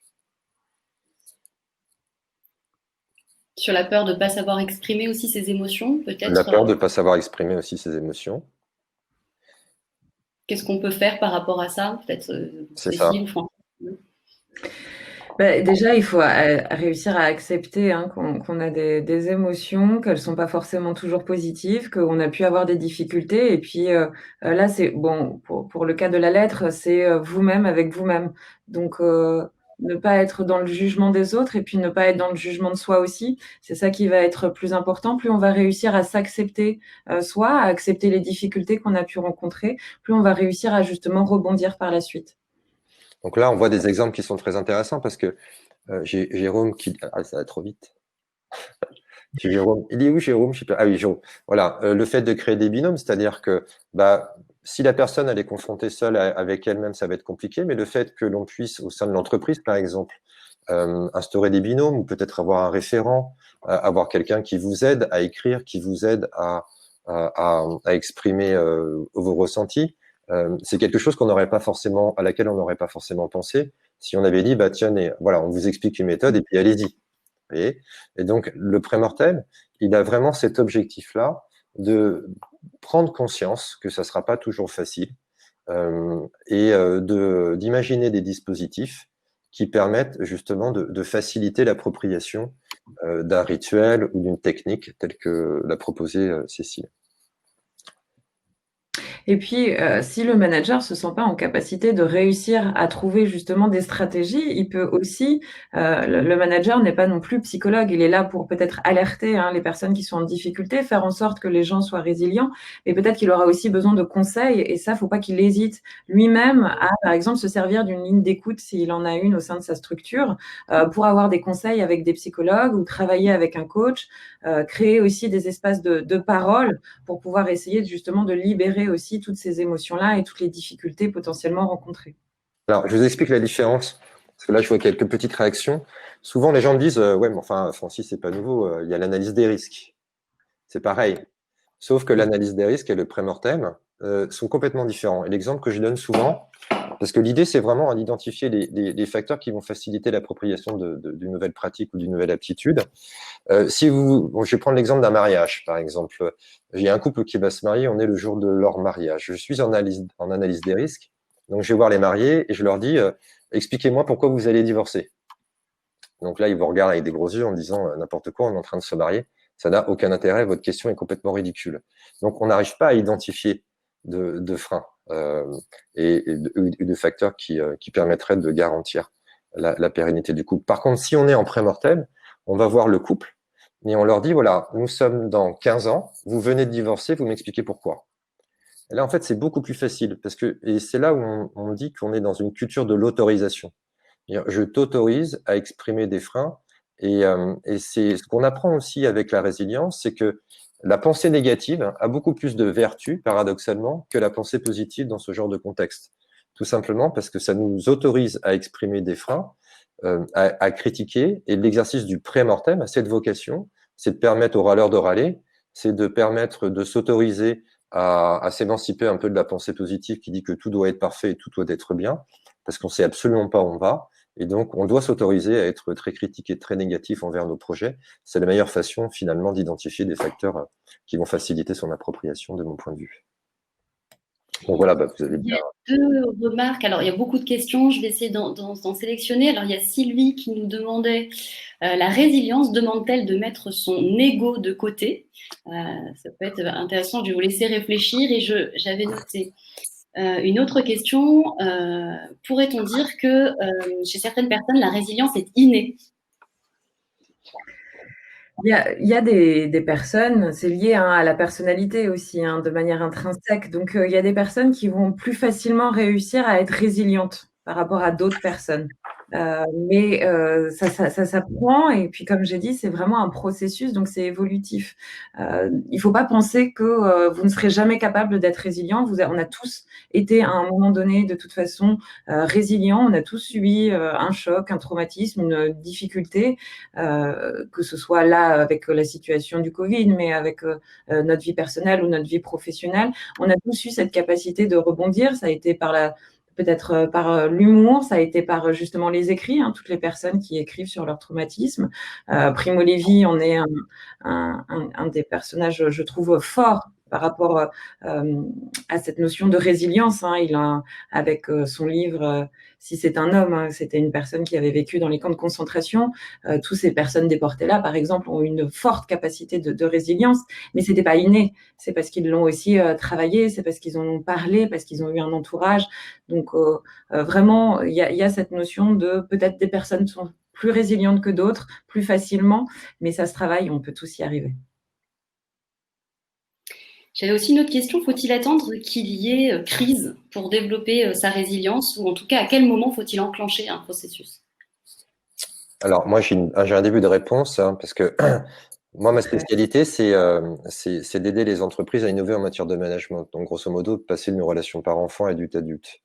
Sur la peur de ne pas savoir exprimer aussi ses émotions, peut-être. La peur de ne pas savoir exprimer aussi ses émotions. Qu'est-ce qu'on peut faire par rapport à ça? Peut-être C'est ça. Déjà, il faut réussir à accepter qu'on a des émotions, qu'elles ne sont pas forcément toujours positives, qu'on a pu avoir des difficultés. Et puis là, c'est bon, pour le cas de la lettre, c'est vous-même avec vous-même. Donc, ne pas être dans le jugement des autres et puis ne pas être dans le jugement de soi aussi. C'est ça qui va être plus important. Plus on va réussir à s'accepter soi, à accepter les difficultés qu'on a pu rencontrer, plus on va réussir à justement rebondir par la suite. Donc là, on voit des exemples qui sont très intéressants parce que Jérôme qui... Ah, ça va trop vite. Jérôme. Il est où Jérôme? Je sais pas. Ah oui, Jérôme. Voilà, le fait de créer des binômes, c'est-à-dire que si la personne elle est confrontée seule avec elle-même, ça va être compliqué, mais le fait que l'on puisse, au sein de l'entreprise, par exemple, instaurer des binômes ou peut-être avoir un référent, avoir quelqu'un qui vous aide à écrire, qui vous aide à exprimer vos ressentis, c'est quelque chose à laquelle on n'aurait pas forcément pensé si on avait dit, tiens, voilà, on vous explique une méthode et puis allez-y. Et donc, le prémortem, il a vraiment cet objectif-là de prendre conscience que ça ne sera pas toujours facile et d'imaginer des dispositifs qui permettent justement de faciliter l'appropriation d'un rituel ou d'une technique telle que l'a proposé Cécile. Et puis, si le manager se sent pas en capacité de réussir à trouver justement des stratégies, il peut aussi, le manager n'est pas non plus psychologue, il est là pour peut-être alerter les personnes qui sont en difficulté, faire en sorte que les gens soient résilients, mais peut-être qu'il aura aussi besoin de conseils, et ça, faut pas qu'il hésite lui-même à, par exemple, se servir d'une ligne d'écoute s'il en a une au sein de sa structure, pour avoir des conseils avec des psychologues ou travailler avec un coach, créer aussi des espaces de parole pour pouvoir essayer justement de libérer aussi toutes ces émotions-là et toutes les difficultés potentiellement rencontrées. Alors, je vous explique la différence, parce que là, je vois quelques petites réactions. Souvent, les gens me disent, ouais, mais enfin, Francis, c'est pas nouveau, il y a l'analyse des risques. C'est pareil. Sauf que l'analyse des risques et le prémortem sont complètement différents. Et l'exemple que je donne souvent, parce que l'idée, c'est vraiment d'identifier les facteurs qui vont faciliter l'appropriation d'une nouvelle pratique ou d'une nouvelle aptitude. Je vais prendre l'exemple d'un mariage, par exemple. Il y a un couple qui va se marier, on est le jour de leur mariage. Je suis en analyse des risques, donc je vais voir les mariés et je leur dis expliquez-moi pourquoi vous allez divorcer. Donc là, ils vous regardent avec des gros yeux en disant n'importe quoi, on est en train de se marier. Ça n'a aucun intérêt, votre question est complètement ridicule. Donc on n'arrive pas à identifier de freins et de facteurs qui permettraient de garantir la pérennité du couple. Par contre, si on est en prémortem, on va voir le couple et on leur dit, voilà, nous sommes dans 15 ans, vous venez de divorcer, vous m'expliquez pourquoi. Et là, en fait, c'est beaucoup plus facile et c'est là où on dit qu'on est dans une culture de l'autorisation. Je t'autorise à exprimer des freins et c'est ce qu'on apprend aussi avec la résilience, c'est que la pensée négative a beaucoup plus de vertu, paradoxalement, que la pensée positive dans ce genre de contexte. Tout simplement parce que ça nous autorise à exprimer des freins, à critiquer, et l'exercice du pré-mortem a cette vocation, c'est de permettre aux râleurs de râler, c'est de permettre de s'autoriser à s'émanciper un peu de la pensée positive qui dit que tout doit être parfait et tout doit être bien, parce qu'on sait absolument pas où on va. Et donc, on doit s'autoriser à être très critique et très négatif envers nos projets. C'est la meilleure façon, finalement, d'identifier des facteurs qui vont faciliter son appropriation, de mon point de vue. Donc voilà, vous avez bien... Il y a deux remarques. Alors, il y a beaucoup de questions. Je vais essayer d'en sélectionner. Alors, il y a Sylvie qui nous demandait la résilience demande-t-elle de mettre son ego de côté? Ça peut être intéressant. Je vais vous laisser réfléchir. Et j'avais noté une autre question. Pourrait-on dire que chez certaines personnes, la résilience est innée? Il y a des personnes, c'est lié à la personnalité aussi, de manière intrinsèque. Donc, il y a des personnes qui vont plus facilement réussir à être résilientes par rapport à d'autres personnes. Mais ça s'apprend, et puis comme j'ai dit, c'est vraiment un processus, donc c'est évolutif. Il ne faut pas penser que vous ne serez jamais capable d'être résilient. On a tous été à un moment donné, de toute façon, résilients. On a tous subi un choc, un traumatisme, une difficulté, que ce soit là avec la situation du Covid, mais avec notre vie personnelle ou notre vie professionnelle. On a tous eu cette capacité de rebondir. Ça a été peut-être par l'humour, ça a été par justement les écrits, hein, toutes les personnes qui écrivent sur leur traumatisme. Primo Levi en est un des personnages, je trouve, forts par rapport à cette notion de résilience. Hein. Avec son livre Si c'est un homme, hein, c'était une personne qui avait vécu dans les camps de concentration. Toutes ces personnes déportées-là, par exemple, ont une forte capacité de résilience, mais c'était pas inné. C'est parce qu'ils l'ont aussi travaillé, c'est parce qu'ils en ont parlé, parce qu'ils ont eu un entourage. Donc vraiment, il y a cette notion de peut-être des personnes sont plus résilientes que d'autres, plus facilement, mais ça se travaille, on peut tous y arriver. J'avais aussi une autre question. Faut-il attendre qu'il y ait crise pour développer sa résilience, ou en tout cas, à quel moment faut-il enclencher un processus? Alors, moi, j'ai un début de réponse, hein, parce que moi, ma spécialité, c'est d'aider les entreprises à innover en matière de management. Donc, grosso modo, de passer d'une relation par-enfant à adulte-adulte.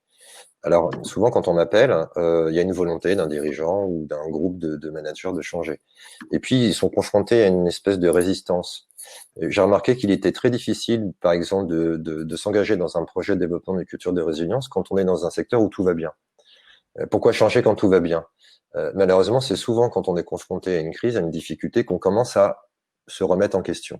Alors, souvent, quand on m'appelle, il y a une volonté d'un dirigeant ou d'un groupe de managers de changer. Et puis, ils sont confrontés à une espèce de résistance. J'ai remarqué qu'il était très difficile, par exemple, de s'engager dans un projet de développement d'une culture de résilience quand on est dans un secteur où tout va bien. Pourquoi changer quand tout va bien? Malheureusement, c'est souvent quand on est confronté à une crise, à une difficulté, qu'on commence à se remettre en question.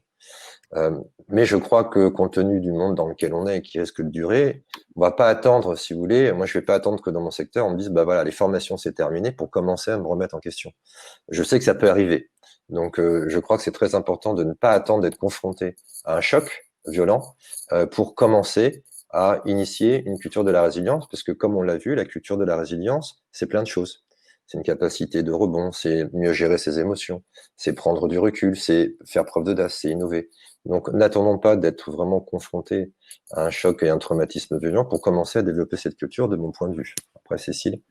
Mais je crois que compte tenu du monde dans lequel on est et qui risque de durer, on va pas attendre, si vous voulez. Moi, je vais pas attendre que dans mon secteur, on me dise, bah voilà, les formations, c'est terminé, pour commencer à me remettre en question. Je sais que ça peut arriver. Donc, je crois que c'est très important de ne pas attendre d'être confronté à un choc violent pour commencer à initier une culture de la résilience, parce que comme on l'a vu, la culture de la résilience, c'est plein de choses. C'est une capacité de rebond, c'est mieux gérer ses émotions, c'est prendre du recul, c'est faire preuve d'audace, c'est innover. Donc, n'attendons pas d'être vraiment confronté à un choc et un traumatisme violent pour commencer à développer cette culture, de mon point de vue. Après, Cécile.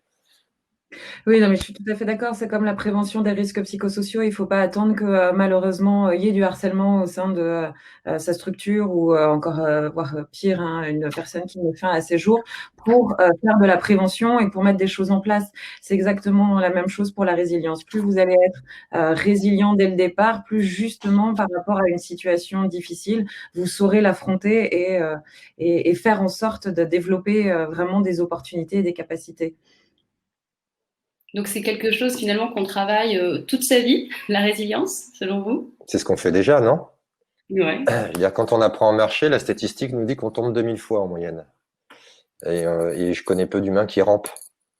Oui, non, mais je suis tout à fait d'accord. C'est comme la prévention des risques psychosociaux. Il ne faut pas attendre que malheureusement il y ait du harcèlement au sein de sa structure, ou encore, voire pire, hein, une personne qui met fin à ses jours, pour faire de la prévention et pour mettre des choses en place. C'est exactement la même chose pour la résilience. Plus vous allez être résilient dès le départ, plus justement par rapport à une situation difficile, vous saurez l'affronter et faire en sorte de développer vraiment des opportunités et des capacités. Donc, c'est quelque chose finalement qu'on travaille toute sa vie, la résilience, selon vous? C'est ce qu'on fait déjà, non? Ouais. Quand on apprend à marcher, la statistique nous dit qu'on tombe 2000 fois en moyenne. Et je connais peu d'humains qui rampent.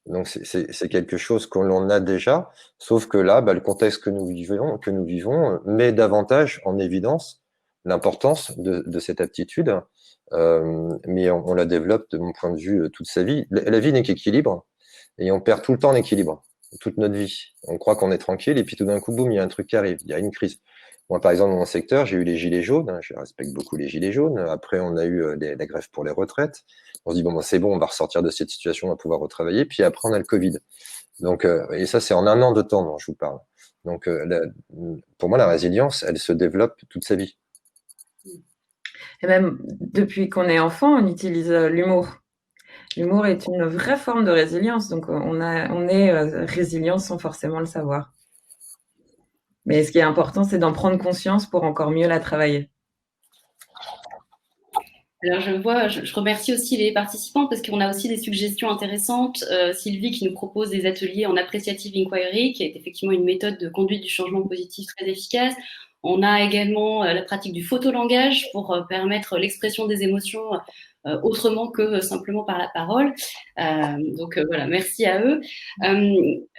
Donc c'est quelque chose qu'on a déjà, sauf que là, le contexte que nous vivons met davantage en évidence l'importance de cette aptitude, mais on la développe, de mon point de vue, toute sa vie. La vie n'est qu'équilibre, et on perd tout le temps l'équilibre, toute notre vie. On croit qu'on est tranquille, et puis tout d'un coup, boum, il y a un truc qui arrive, il y a une crise. Moi, par exemple, dans mon secteur, j'ai eu les gilets jaunes, hein, je respecte beaucoup les gilets jaunes. Après, on a eu la grève pour les retraites. On se dit, bon, c'est bon, on va ressortir de cette situation, on va pouvoir retravailler. Puis après, on a le Covid. Donc, et ça, c'est en un an de temps dont je vous parle. Donc, pour moi, la résilience, elle se développe toute sa vie. Et même depuis qu'on est enfant, on utilise l'humour. L'humour est une vraie forme de résilience, donc on est résilient sans forcément le savoir. Mais ce qui est important, c'est d'en prendre conscience pour encore mieux la travailler. Alors, je remercie aussi les participants parce qu'on a aussi des suggestions intéressantes. Sylvie qui nous propose des ateliers en appreciative inquiry, qui est effectivement une méthode de conduite du changement positif très efficace. On a également la pratique du photolangage pour permettre l'expression des émotions autrement que simplement par la parole. Donc voilà, merci à eux.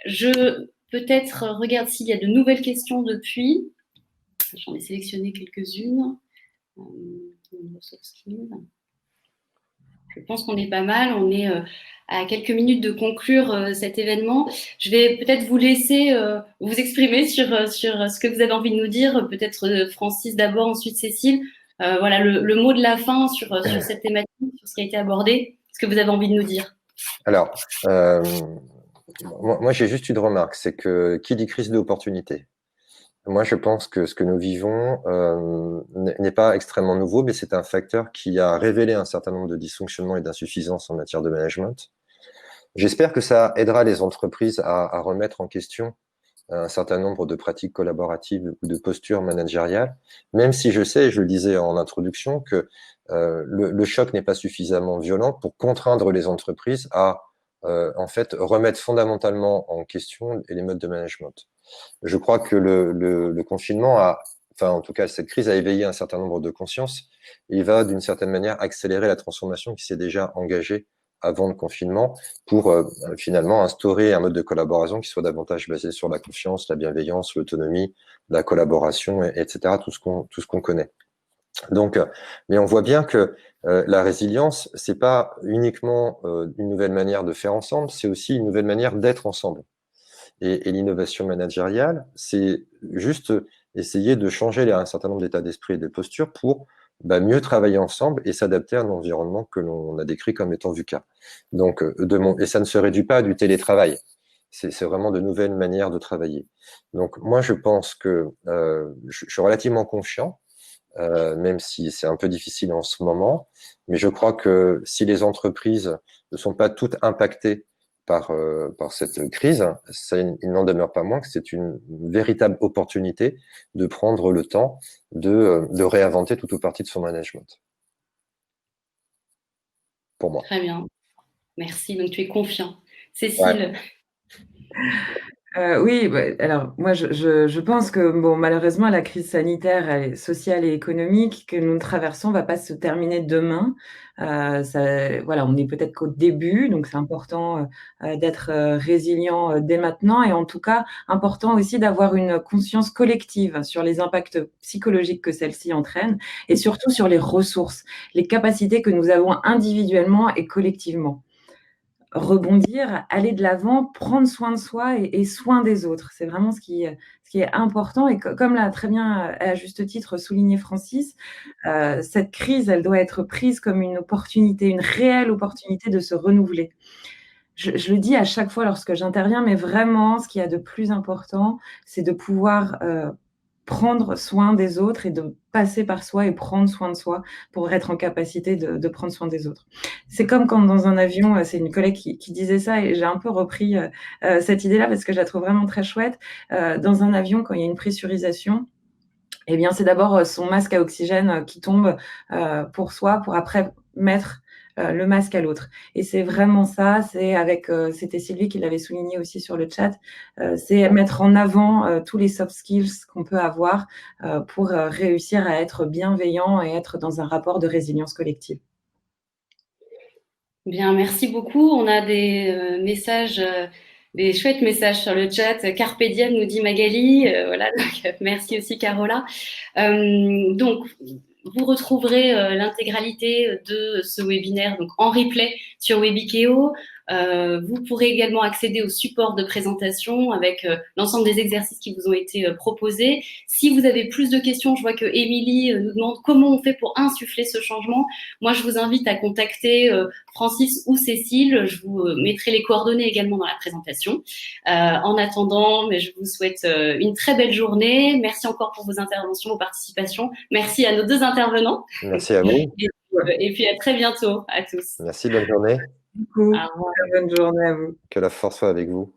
Je peut-être regarde s'il y a de nouvelles questions depuis. J'en ai sélectionné quelques-unes. Je pense qu'on est pas mal. On est à quelques minutes de conclure cet événement. Je vais peut-être vous laisser vous exprimer sur ce que vous avez envie de nous dire. Peut-être Francis d'abord, ensuite Cécile. Voilà le mot de la fin sur cette thématique, sur ce qui a été abordé. Ce que vous avez envie de nous dire. Alors, Moi, j'ai juste une remarque, c'est que qui dit crise d'opportunité? Moi, je pense que ce que nous vivons n'est pas extrêmement nouveau, mais c'est un facteur qui a révélé un certain nombre de dysfonctionnements et d'insuffisances en matière de management. J'espère que ça aidera les entreprises à remettre en question un certain nombre de pratiques collaboratives ou de postures managériales, même si je sais, je le disais en introduction, que le choc n'est pas suffisamment violent pour contraindre les entreprises à en fait remettre fondamentalement en question les modes de management. Je crois que le confinement enfin en tout cas cette crise a éveillé un certain nombre de consciences et il va d'une certaine manière accélérer la transformation qui s'est déjà engagée avant le confinement pour finalement instaurer un mode de collaboration qui soit davantage basé sur la confiance, la bienveillance, l'autonomie, la collaboration, etc. Tout ce qu'on connaît. Donc, mais on voit bien que la résilience, c'est pas uniquement une nouvelle manière de faire ensemble, c'est aussi une nouvelle manière d'être ensemble. Et l'innovation managériale, c'est juste essayer de changer un certain nombre d'états d'esprit et de postures pour mieux travailler ensemble et s'adapter à un environnement que l'on a décrit comme étant VUCA. Donc, et ça ne se réduit pas du télétravail. C'est vraiment de nouvelles manières de travailler. Donc, moi, je pense que je suis relativement confiant, même si c'est un peu difficile en ce moment. Mais je crois que si les entreprises ne sont pas toutes impactées par cette crise, il n'en demeure pas moins que c'est une véritable opportunité de prendre le temps de réinventer tout ou partie de son management. Pour moi. Très bien. Merci. Donc, tu es confiant. Cécile. Oui, alors moi je pense que bon, malheureusement la crise sanitaire, sociale et économique que nous traversons va pas se terminer demain. Voilà, on est peut-être qu'au début, donc c'est important d'être résilient dès maintenant et en tout cas important aussi d'avoir une conscience collective sur les impacts psychologiques que celle-ci entraîne et surtout sur les ressources, les capacités que nous avons individuellement et collectivement. Rebondir, aller de l'avant, prendre soin de soi et soin des autres. C'est vraiment ce qui est important et comme l'a très bien, à juste titre, souligné Francis, cette crise, elle doit être prise comme une opportunité, une réelle opportunité de se renouveler. Je le dis à chaque fois lorsque j'interviens, mais vraiment, ce qu'il y a de plus important, c'est de pouvoir prendre soin des autres et de passer par soi et prendre soin de soi pour être en capacité de prendre soin des autres. C'est comme quand dans un avion, c'est une collègue qui disait ça et j'ai un peu repris cette idée-là parce que je la trouve vraiment très chouette. Dans un avion, quand il y a une pressurisation, eh bien, c'est d'abord son masque à oxygène qui tombe pour soi, pour après mettre le masque à l'autre. Et c'est vraiment ça, c'était Sylvie qui l'avait souligné aussi sur le chat, c'est mettre en avant tous les soft skills qu'on peut avoir pour réussir à être bienveillant et être dans un rapport de résilience collective. Bien, merci beaucoup. On a des messages, des chouettes messages sur le chat. Carpe diem nous dit Magali. Voilà, donc, merci aussi Carola. Donc, vous retrouverez l'intégralité de ce webinaire donc en replay sur Webikeo. Vous pourrez également accéder au support de présentation avec l'ensemble des exercices qui vous ont été proposés. Si vous avez plus de questions, je vois que Émilie nous demande comment on fait pour insuffler ce changement. Moi, je vous invite à contacter Francis ou Cécile. Je vous mettrai les coordonnées également dans la présentation. En attendant, mais je vous souhaite une très belle journée. Merci encore pour vos interventions, vos participations. Merci à nos deux intervenants. Merci à vous. Et puis à très bientôt à tous. Merci, bonne journée. Bonne journée à vous. Que la force soit avec vous.